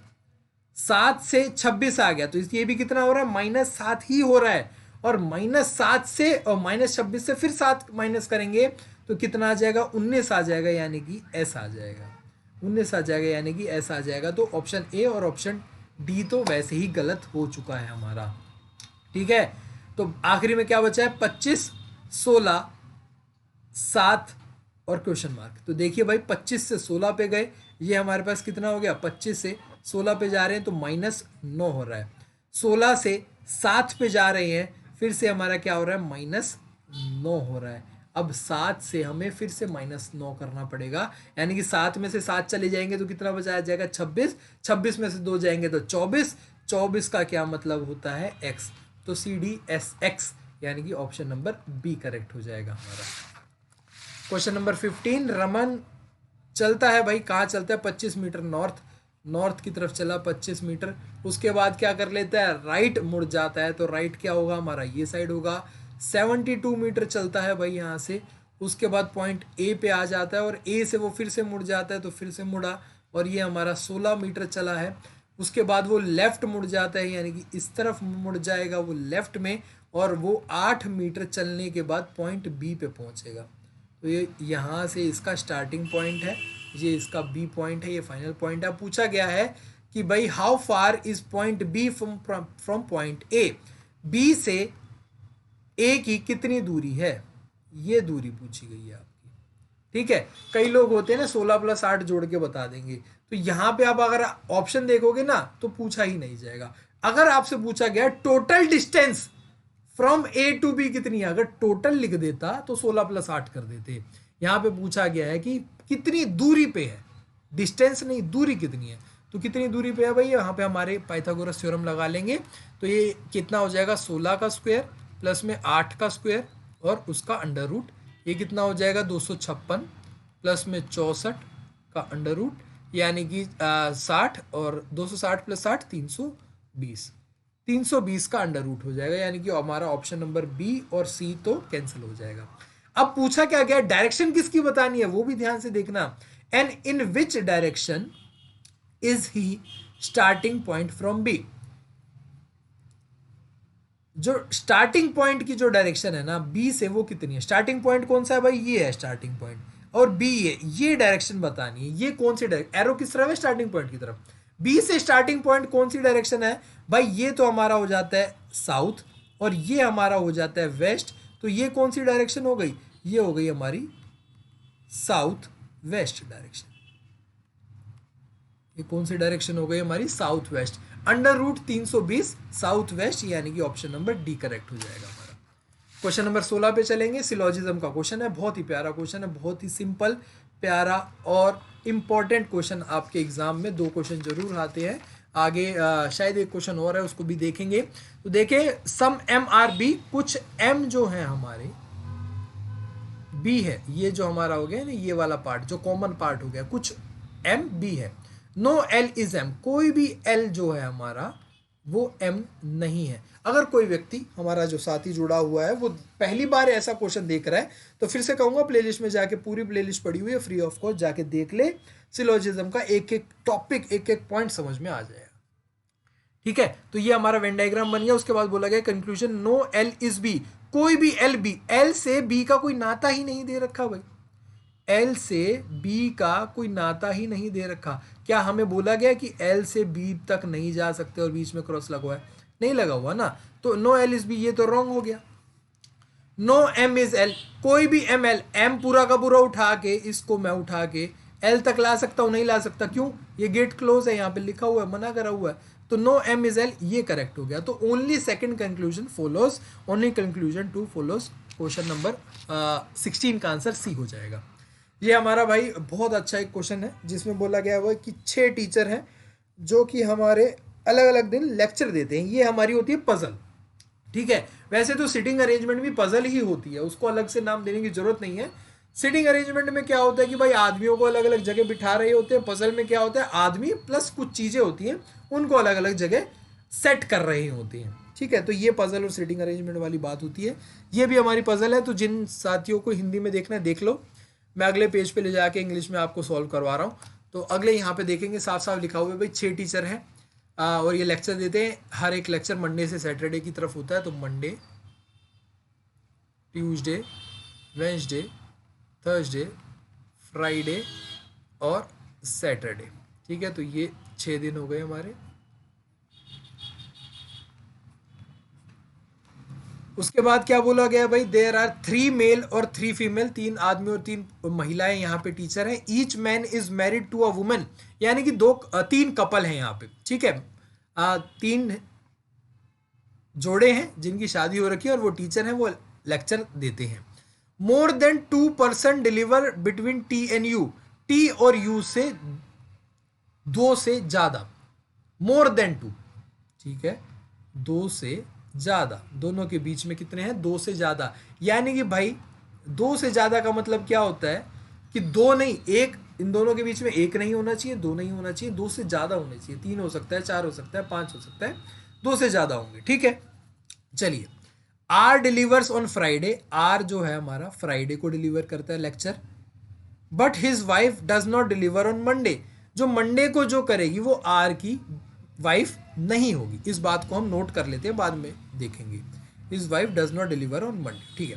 7 से 26 आ गया, तो ये भी कितना हो रहा है? -7 ही हो रहा है। और -7 से और -26 से फिर 7 माइनस करेंगे तो कितना आ जाएगा? 19 आ जाएगा, यानी कि एस आ जाएगा। 19 आ जाएगा, यानी कि एस आ जाएगा। तो ऑप्शन ए और ऑप्शन डी तो वैसे ही गलत हो चुका है हमारा। ठीक है, तो आखिरी में क्या बचा है? 25 16 7 और क्वेश्चन मार्क। तो देखिए भाई 25 से 16 पे गए, ये हमारे पास कितना हो गया? 25 से 16 पे जा रहे हैं तो -9 हो रहा है। 16 से 7 पे जा रहे हैं, फिर से हमारा क्या हो रहा है? -9 हो रहा है। अब 7 से हमें फिर से -9 करना पड़ेगा, यानी कि 7 में से 7 चले जाएंगे तो कितना बचाया जाएगा? 26, 26 में से 2 जाएंगे तो 24, 24 का क्या मतलब होता है? x। तो सी डी एस एक्स, यानी कि ऑप्शन नंबर बी करेक्ट हो जाएगा हमारा। क्वेश्चन नंबर 15, रमन चलता है भाई, कहाँ चलता है? 25 मीटर नॉर्थ की तरफ चला 25 मीटर। उसके बाद क्या कर लेता है? राइट मुड़ जाता है, तो राइट क्या होगा हमारा? ये साइड होगा। 72 मीटर चलता है भाई यहाँ से। उसके बाद पॉइंट ए पे आ जाता है, और ए से वो फिर से मुड़ जाता है, तो फिर से मुड़ा, और ये हमारा 16 मीटर चला है। उसके बाद वो लेफ्ट मुड़ जाता है, यानी कि इस तरफ मुड़ जाएगा वो लेफ्ट में, और वो 8 मीटर चलने के बाद पॉइंट बी पे पहुँचेगा। तो ये यहाँ से इसका स्टार्टिंग पॉइंट है, ये इसका बी पॉइंट है, ये फाइनल पॉइंट है। पूछा गया है कि भाई how far is point B from point A, B से ए की कितनी दूरी है, ये दूरी पूछी गई है आपकी। ठीक है, कई लोग होते हैं ना 16 + 8 जोड़ के बता देंगे, तो यहाँ पे आप अगर ऑप्शन देखोगे ना तो पूछा ही नहीं जाएगा। अगर आपसे पूछा गया total distance from A to B कितनी है, अगर टोटल लिख देता तो 16 + 8 कर देते। यहाँ पे पूछा गया है कि कितनी दूरी पे है, डिस्टेंस नहीं, दूरी कितनी है। तो कितनी दूरी पे है भाई, यहाँ पे हमारे पाइथागोरस थ्योरम लगा लेंगे। तो ये कितना हो जाएगा, 16 का स्क्वायर प्लस में 8 का स्क्वायर और उसका अंडर रूट, ये कितना हो जाएगा 256 प्लस में 64 का अंडर रूट, यानी कि 60, और 260 + 60 320, 320 का अंडर रूट हो जाएगा, यानी कि हमारा ऑप्शन नंबर बी और सी तो कैंसिल हो जाएगा। अब पूछा क्या गया, डायरेक्शन किसकी बतानी है वो भी ध्यान से देखना। And in which direction is he starting point from B, जो स्टार्टिंग पॉइंट की जो डायरेक्शन है ना बी से, वो कितनी है। स्टार्टिंग पॉइंट कौन सा है भाई, ये है स्टार्टिंग पॉइंट, और बी है, ये डायरेक्शन बतानी है। ये कौन सी डायरेक्शन, एरो किस तरफ है, स्टार्टिंग पॉइंट की तरफ। बी से स्टार्टिंग पॉइंट कौन सी डायरेक्शन है भाई, ये तो हमारा हो जाता है साउथ, और ये हमारा हो जाता है वेस्ट। तो ये कौन सी डायरेक्शन हो गई, ये हो गई हमारी साउथ वेस्ट डायरेक्शन। ये कौन सी डायरेक्शन हो गई हमारी, south west. Under root 320 south west, यानी कि ऑप्शन नंबर डी करेक्ट हो जाएगा हमारा। क्वेश्चन नंबर 16 पे चलेंगे। सिलोजिज्म का क्वेश्चन है, बहुत ही प्यारा क्वेश्चन है, बहुत ही सिंपल, प्यारा और इंपॉर्टेंट क्वेश्चन। आपके एग्जाम में 2 क्वेश्चन जरूर आते हैं। आगे शायद एक क्वेश्चन और है, उसको भी देखेंगे। तो देखें, सम एम आर बी, कुछ एम जो है हमारे बी है, ये जो हमारा हो गया ना, ये वाला पार्ट जो कॉमन पार्ट हो गया, कुछ एम बी है। नो एल इज एम, कोई भी एल जो है हमारा वो एम नहीं है। अगर कोई व्यक्ति हमारा जो साथी जुड़ा हुआ है वो पहली बार ऐसा क्वेश्चन देख रहा है, तो फिर से कहूंगा प्लेलिस्ट में जाके, पूरी प्लेलिस्ट पड़ी हुई है फ्री ऑफ कॉस्ट, जाके देख ले। सिलोजिज्म का एक एक टॉपिक, एक एक पॉइंट समझ में आ जाएगा। ठीक है, तो ये हमारा वेन डायग्राम बन गया। उसके बाद बोला गया conclusion, no L is B, कोई भी एल बी, एल से बी का कोई नाता ही नहीं दे रखा भाई, एल से बी का कोई नाता ही नहीं दे रखा। क्या हमें बोला गया कि एल से बी तक नहीं जा सकते और बीच में क्रॉस लगा हुआ है, नहीं लगा हुआ ना, तो नो एल इज बी, ये तो रॉन्ग हो गया। नो एम इज एल, कोई भी एम एल, एम पूरा का पूरा उठा के, इसको मैं उठा के एल तक ला सकता हूं, नहीं ला सकता, क्यों, ये गेट क्लोज है, यहाँ पे लिखा हुआ है, मना करा हुआ है। तो नो एम इज एल, ये करेक्ट हो गया। तो only second conclusion follows, only conclusion 2 follows. Question number 16 का आंसर सी हो जाएगा। ये हमारा भाई बहुत अच्छा एक क्वेश्चन है, जिसमें बोला गया हुआ है कि 6 टीचर हैं जो कि हमारे अलग अलग दिन लेक्चर देते हैं। ये हमारी होती है पजल। ठीक है, वैसे तो सिटिंग अरेंजमेंट भी पजल ही होती है, उसको अलग से नाम देने की जरूरत नहीं है। सिटिंग अरेंजमेंट में क्या होता है कि भाई आदमियों को अलग अलग जगह बिठा रहे होते हैं। पजल में क्या होता है, आदमी प्लस कुछ चीजें होती हैं, उनको अलग अलग जगह सेट कर रहे होते हैं। ठीक है, तो ये पजल और सिटिंग अरेंजमेंट वाली बात होती है। ये भी हमारी पजल है, तो जिन साथियों को हिंदी में देखना है देख लो, मैं अगले पेज पे ले जाके इंग्लिश में आपको सॉल्व करवा रहा हूँ। तो अगले यहाँ पे देखेंगे, साफ साफ लिखा हुआ है भाई 6 टीचर हैं और ये लेक्चर देते हैं। हर एक लेक्चर मंडे से सैटरडे की तरफ होता है। तो Monday, Tuesday, Wednesday, Thursday, Friday और सैटरडे। ठीक है, तो ये 6 दिन हो गए हमारे। उसके बाद क्या बोला गया भाई, देयर आर 3 मेल और 3 फीमेल, 3 आदमी और 3 महिलाएं यहाँ पे टीचर हैं। Each man is married to a women, यानी कि 3 कपल हैं यहाँ पे। ठीक है, 3 जोड़े हैं जिनकी शादी हो रखी है और वो टीचर हैं, वो लेक्चर देते हैं। More than 2% deliver between T and you, T और यू से 2 से ज्यादा, मोर देन 2। ठीक है, 2 से ज्यादा, दोनों के बीच में कितने हैं, 2 से ज्यादा। यानी कि भाई 2 से ज्यादा का मतलब क्या होता है कि 2 नहीं, 1, इन दोनों के बीच में 1 नहीं होना चाहिए, 2 नहीं होना चाहिए, 2 से ज्यादा होने चाहिए। 3 हो सकता है, 4 हो सकता है, 5 हो सकता है, 2 से ज्यादा होंगे। ठीक है, चलिए। R delivers on Friday, R जो है हमारा फ्राइडे को डिलीवर करता है lecture, but his wife does not deliver on Monday, जो मंडे को जो करेगी वो आर की वाइफ नहीं होगी। इस बात को हम नोट कर लेते हैं, बाद में देखेंगे। His wife does not deliver on Monday. ठीक है,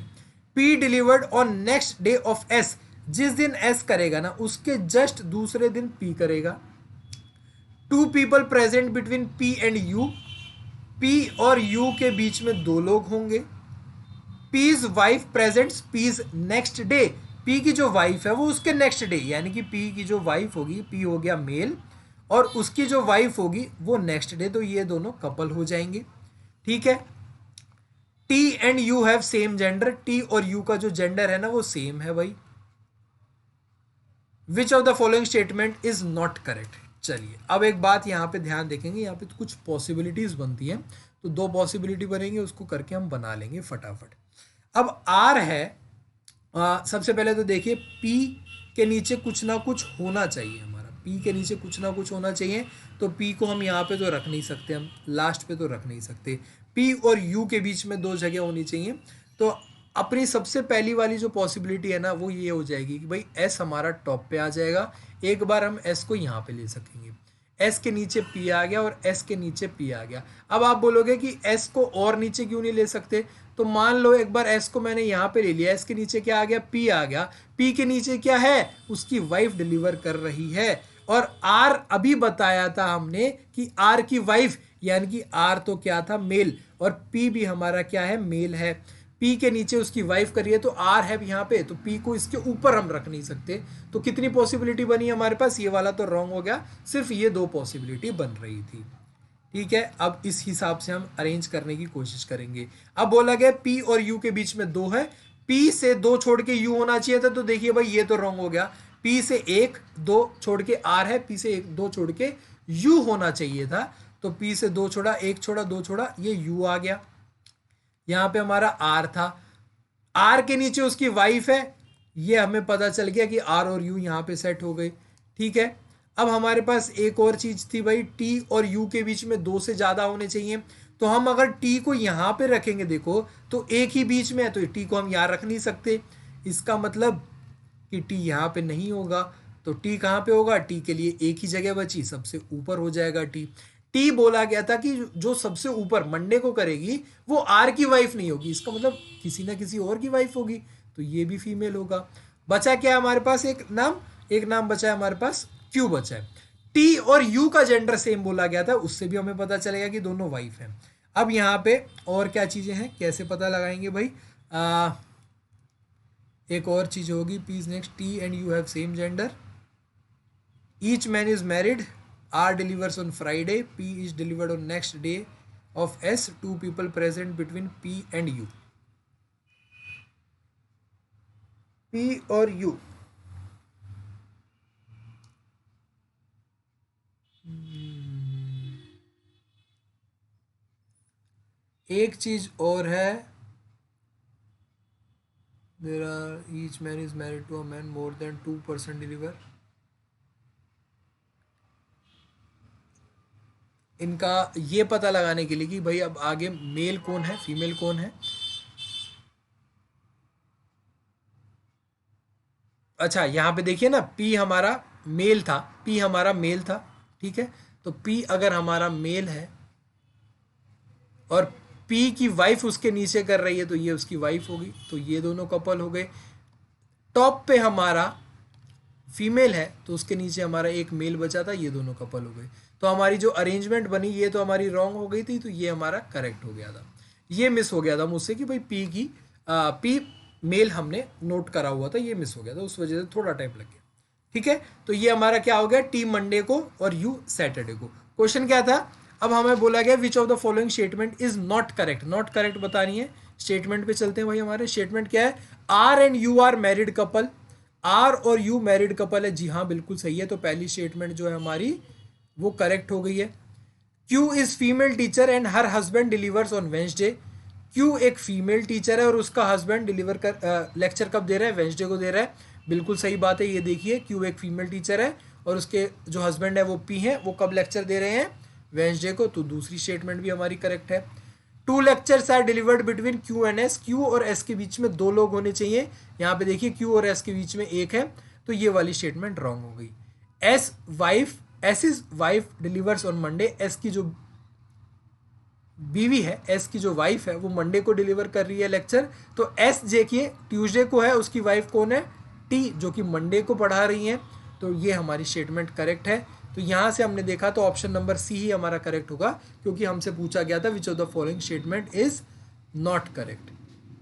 P delivered on next day of S, जिस दिन एस करेगा ना उसके जस्ट दूसरे दिन पी करेगा। Two people present between P and U, P और यू के बीच में दो लोग होंगे। P's wife presents P's next day, P की जो वाइफ है वो उसके नेक्स्ट डे, यानी कि पी की जो वाइफ होगी, पी हो गया मेल और उसकी जो वाइफ होगी वो नेक्स्ट डे, तो ये दोनों कपल हो जाएंगे। ठीक है। T and U have same gender, T और यू का जो जेंडर है ना वो सेम है भाई। Which of the following statement is not correct. चलिए अब एक बात यहाँ पे ध्यान देखेंगे, यहाँ पे तो कुछ पॉसिबिलिटीज बनती हैं, तो दो पॉसिबिलिटी बनेंगे, उसको करके हम बना लेंगे फटाफट। अब आर है, सबसे पहले तो देखिए पी के नीचे कुछ ना कुछ होना चाहिए हमारा, पी के नीचे कुछ ना कुछ होना चाहिए, तो पी को हम यहाँ पे तो रख नहीं सकते, हम लास्ट पे तो रख नहीं सकते। पी और यू के बीच में दो जगह होनी चाहिए, तो अपनी सबसे पहली वाली जो पॉसिबिलिटी है ना वो ये हो जाएगी कि भाई एस हमारा टॉप पे आ जाएगा। एक बार हम एस को यहाँ पे ले सकेंगे, एस के नीचे पी आ गया और एस के नीचे पी आ गया। अब आप बोलोगे कि एस को और नीचे क्यों नहीं ले सकते, तो मान लो एक बार एस को मैंने यहाँ पे ले लिया, एस के नीचे क्या आ गया, पी आ गया, पी के नीचे क्या है, उसकी वाइफ डिलीवर कर रही है, और आर अभी बताया था हमने कि आर की वाइफ, यानी कि आर तो क्या था, मेल, और पी भी हमारा क्या है, मेल है। पी के नीचे उसकी वाइफ करिए तो आर है यहाँ पे, तो पी को इसके ऊपर हम रख नहीं सकते। तो कितनी पॉसिबिलिटी बनी हमारे पास, ये वाला तो रॉन्ग हो गया, सिर्फ ये दो पॉसिबिलिटी बन रही थी। ठीक है, अब इस हिसाब से हम अरेंज करने की कोशिश करेंगे। अब बोला गया पी और यू के बीच में दो है, पी से दो छोड़ के यू होना चाहिए था, तो देखिए भाई ये तो रॉन्ग हो गया। पी से एक दो छोड़ के आर है, पी से एक दो छोड़ के यू होना चाहिए था, तो पी से दो छोड़ा, एक छोड़ा, दो छोड़ा, ये यू आ गया। यहाँ पे हमारा आर था, आर के नीचे उसकी वाइफ है, ये हमें पता चल गया कि आर और यू यहाँ पे सेट हो गए। ठीक है, अब हमारे पास एक और चीज थी भाई, टी और यू के बीच में दो से ज्यादा होने चाहिए, तो हम अगर टी को यहाँ पे रखेंगे देखो तो एक ही बीच में है, तो टी को हम यहाँ रख नहीं सकते, इसका मतलब कि टी यहाँ पे नहीं होगा, तो टी कहाँ पे होगा, टी के लिए एक ही जगह बची, सबसे ऊपर हो जाएगा टी। टी बोला गया था कि जो सबसे ऊपर मंडे को करेगी वो आर की वाइफ नहीं होगी, इसका मतलब किसी ना किसी और की वाइफ होगी, तो ये भी फीमेल होगा। बचा क्या हमारे पास, एक नाम बचा है हमारे पास, क्यू बचा है। टी और यू का जेंडर सेम बोला गया था, उससे भी हमें पता चलेगा कि दोनों वाइफ हैं। अब यहाँ पे और क्या चीजें हैं, कैसे पता लगाएंगे भाई, एक और चीज होगी, P's next, T and U have same gender, each man is married, R delivers on Friday, P is delivered on next day of S, two people present between P and U. P और U, एक चीज और है, there are each man is married to a man, more than 2% deliver, इनका ये पता लगाने के लिए कि भाई अब आगे मेल कौन है फीमेल कौन है। अच्छा यहाँ पे देखिए ना, P हमारा मेल था, P हमारा मेल था, ठीक है, तो P अगर हमारा मेल है और P की वाइफ उसके नीचे कर रही है तो ये उसकी वाइफ होगी, तो ये दोनों कपल हो गए। टॉप पे हमारा फीमेल है तो उसके नीचे हमारा एक मेल बचा था, ये दोनों कपल हो गए। तो हमारी जो अरेंजमेंट बनी ये तो हमारी रॉन्ग हो गई थी, तो ये हमारा करेक्ट हो गया था। ये मिस हो गया था मुझसे कि भाई पी मेल हमने नोट करा हुआ था, ये मिस हो गया था, उस वजह से थोड़ा टाइम लग गया। ठीक है, तो ये हमारा क्या हो गया, टी मंडे को और यू सैटरडे को। क्वेश्चन क्या था, अब हमें बोला गया which of the following statement is not correct, not correct बतानी है। स्टेटमेंट पे चलते हैं भाई, हमारे स्टेटमेंट क्या है, R and U are married couple, R और यू मैरिड कपल है, जी हाँ बिल्कुल सही है, तो पहली स्टेटमेंट जो है हमारी वो करेक्ट हो गई है। Q is female teacher and her husband delivers on Wednesday, Q एक फीमेल टीचर है और उसका हस्बैंड डिलीवर कर लेक्चर कब दे रहा है, वेंसडे को दे रहा है, बिल्कुल सही बात है। ये देखिए क्यू एक फीमेल टीचर है और उसके जो हस्बैंड है वो पी है, वो कब लेक्चर दे रहे हैं, वेंसडे को, तो दूसरी स्टेटमेंट भी हमारी करेक्ट है। Two lectures are delivered between Q and S, Q और एस के बीच में दो लोग होने चाहिए, यहाँ पे देखिए क्यू और एस के बीच में एक है, तो ये वाली स्टेटमेंट रॉन्ग हो गई। S is wife delivers on Monday, S की जो बीवी है, एस की जो वाइफ है वो मंडे को डिलीवर कर रही है लेक्चर, तो एस देखिए ट्यूसडे को है, उसकी वाइफ कौन है, आंटी जो कि मंडे को पढ़ा रही हैं, तो ये हमारी स्टेटमेंट करेक्ट है। तो यहाँ से हमने देखा तो ऑप्शन नंबर सी ही हमारा करेक्ट होगा, क्योंकि हमसे पूछा गया था which of the following statement is not correct,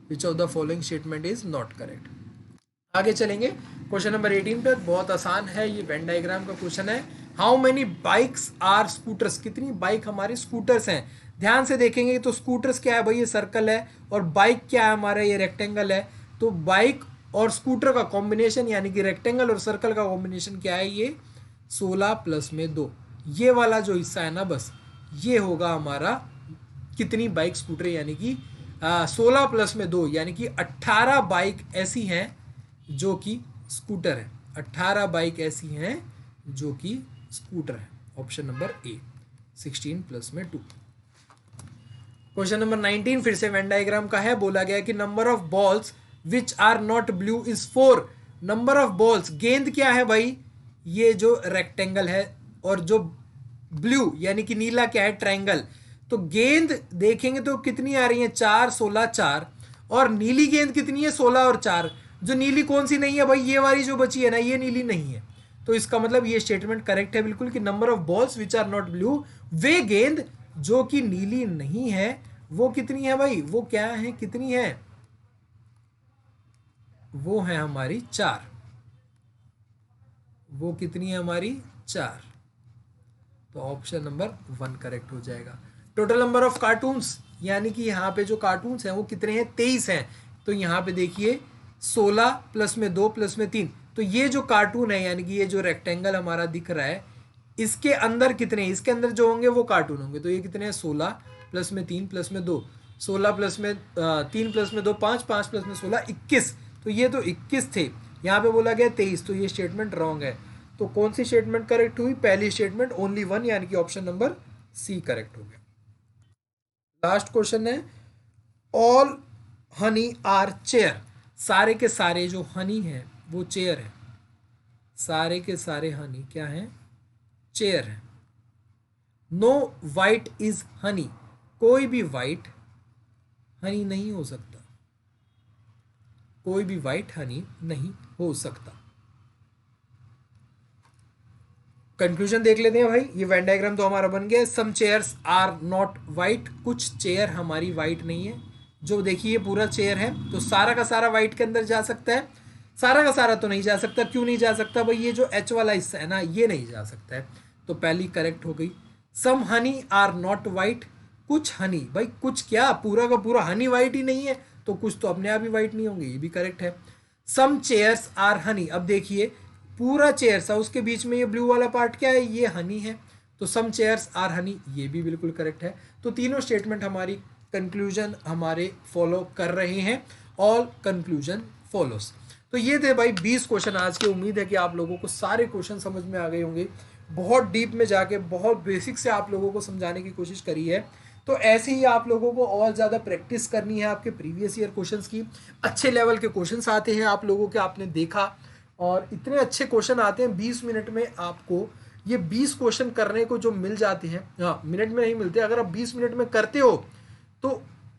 which of the following statement is not correct. आगे चलेंगे क्वेश्चन नंबर 18 पे, बहुत आसान है, ये वेन डायग्राम का क्वेश्चन है। How many bikes are scooters, कितनी बाइक हमारे स्कूटर्स हैं। ध्यान से देखेंगे तो स्कूटर्स क्या है भाई, ये सर्कल है, और बाइक क्या है हमारा, ये रेक्टेंगल है। तो बाइक और स्कूटर का कॉम्बिनेशन यानी कि रेक्टेंगल और सर्कल का कॉम्बिनेशन क्या है, ये 16 प्लस में 2, ये वाला जो हिस्सा है ना, बस ये होगा हमारा कितनी बाइक स्कूटर, यानी कि 16 प्लस में 2 यानी कि 18 बाइक ऐसी हैं जो कि स्कूटर है। 18 बाइक ऐसी हैं जो कि स्कूटर है। ऑप्शन नंबर ए 16 प्लस में 2। क्वेश्चन नंबर 19 फिर से वेन डायग्राम का है। बोला गया कि number of balls which are not blue is 4। Number of balls, गेंद क्या है भाई, ये जो रेक्टेंगल है, और जो ब्लू यानी कि नीला क्या है, ट्रायंगल। तो गेंद देखेंगे तो कितनी आ रही है, 4 16 4, और नीली गेंद कितनी है, 16 और 4। जो नीली कौन सी नहीं है भाई, ये वाली जो बची है ना, ये नीली नहीं है। तो इसका मतलब ये स्टेटमेंट करेक्ट है बिल्कुल, कि number of balls which are not blue, वे गेंद जो कि नीली नहीं है, वो कितनी है भाई, वो क्या है, कितनी है, वो है हमारी 4। वो कितनी है हमारी, 4। तो ऑप्शन नंबर 1 करेक्ट हो जाएगा। टोटल नंबर ऑफ कार्टून्स, यानी कि यहाँ पे जो कार्टून्स हैं वो कितने हैं, 23 हैं। तो यहाँ पे देखिए 16 प्लस में 2 प्लस में 3, तो ये जो कार्टून है यानी कि ये जो रेक्टेंगल हमारा दिख रहा है, इसके अंदर कितने, इसके अंदर जो होंगे वो कार्टून होंगे। तो ये कितने हैं, 16 प्लस में 3 प्लस में 2, 16 प्लस में 3 प्लस में 2 5, 5 प्लस में 16 21। तो ये तो 21 थे, यहाँ पे बोला गया 23, तो ये स्टेटमेंट रॉन्ग है। तो कौन सी स्टेटमेंट करेक्ट हुई, पहली स्टेटमेंट, ओनली 1, यानी कि ऑप्शन नंबर सी करेक्ट हो गया। लास्ट क्वेश्चन है, ऑल हनी आर चेयर। सारे के सारे जो हनी है वो चेयर है। सारे के सारे हनी क्या है, चेयर है। नो वाइट इज हनी, कोई भी वाइट हनी नहीं हो सकता, कोई भी वाइट हनी नहीं हो सकता। कंक्लूजन देख लेते हैं भाई। ये वेन डायग्राम तो हमारा बन गया। सम चेयर्स आर नॉट वाइट, कुछ चेयर हमारी वाइट नहीं है। जो देखिए पूरा चेयर है, तो सारा का सारा वाइट के अंदर जा सकता है, सारा का सारा तो नहीं जा सकता। क्यों नहीं जा सकता भाई, ये जो एच वाला हिस्सा है ना, ये नहीं जा सकता है। तो पहली करेक्ट हो गई। सम हनी आर नॉट वाइट, कुछ हनी, भाई कुछ क्या, पूरा का पूरा हनी वाइट ही नहीं है, तो कुछ तो अपने आप ही वाइट नहीं होंगे, ये भी करेक्ट है। सम चेयर्स आर हनी, अब देखिए पूरा चेयर्स है, उसके बीच में ये ब्लू वाला पार्ट क्या है, ये हनी है। तो सम चेयर्स आर हनी, ये भी बिल्कुल करेक्ट है। तो तीनों स्टेटमेंट हमारी कंक्लूजन हमारे फॉलो कर रहे हैं। All conclusion follows. तो ये थे भाई 20 क्वेश्चन आज के। उम्मीद है कि आप लोगों को सारे क्वेश्चन समझ में आ गए होंगे। बहुत डीप में जाके बहुत बेसिक से आप लोगों को समझाने की कोशिश करी है। तो ऐसे ही आप लोगों को और ज़्यादा प्रैक्टिस करनी है आपके प्रीवियस ईयर क्वेश्चंस की। अच्छे लेवल के क्वेश्चंस आते हैं आप लोगों के, आपने देखा, और इतने अच्छे क्वेश्चन आते हैं 20 मिनट में। आपको ये 20 क्वेश्चन करने को जो मिल जाते हैं, हाँ मिनट में नहीं मिलते, अगर आप 20 मिनट में करते हो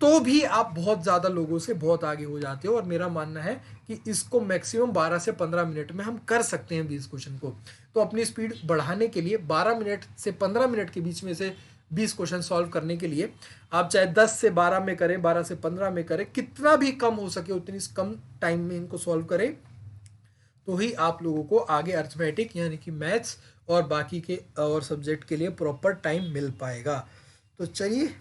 तो भी आप बहुत ज़्यादा लोगों से बहुत आगे हो जाते हो। और मेरा मानना है कि इसको मैक्सिमम 12 से 15 मिनट में हम कर सकते हैं 20 क्वेश्चन को। तो अपनी स्पीड बढ़ाने के लिए 12 मिनट से 15 मिनट के बीच में से 20 क्वेश्चन सॉल्व करने के लिए आप चाहे 10 से 12 में करें, 12 से 15 में करें, कितना भी कम हो सके उतनी कम टाइम में इनको सॉल्व करें, तो ही आप लोगों को आगे अर्थमेटिक यानी कि मैथ्स और बाकी के और सब्जेक्ट के लिए प्रॉपर टाइम मिल पाएगा। तो चलिए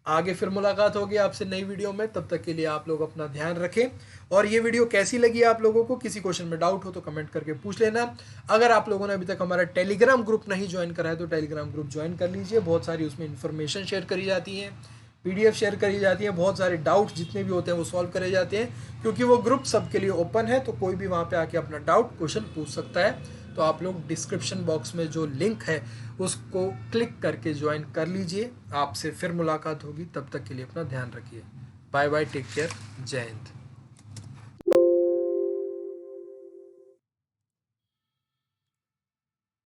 आगे फिर मुलाकात होगी आपसे नई वीडियो में। तब तक के लिए आप लोग अपना ध्यान रखें। और ये वीडियो कैसी लगी आप लोगों को, किसी क्वेश्चन में डाउट हो तो कमेंट करके पूछ लेना। अगर आप लोगों ने अभी तक हमारा टेलीग्राम ग्रुप नहीं ज्वाइन करा है तो टेलीग्राम ग्रुप ज्वाइन कर लीजिए। बहुत सारी उसमें इन्फॉर्मेशन शेयर करी जाती है, PDF शेयर करी जाती है, बहुत सारे डाउट जितने भी होते हैं वो सॉल्व करे जाते हैं, क्योंकि वो ग्रुप सबके लिए ओपन है। तो कोई भी वहाँ पे आके अपना डाउट क्वेश्चन पूछ सकता है। तो आप लोग डिस्क्रिप्शन बॉक्स में जो लिंक है उसको क्लिक करके ज्वाइन कर लीजिए। आपसे फिर मुलाकात होगी, तब तक के लिए अपना ध्यान रखिए। बाय बाय, टेक केयर, जय हिंद।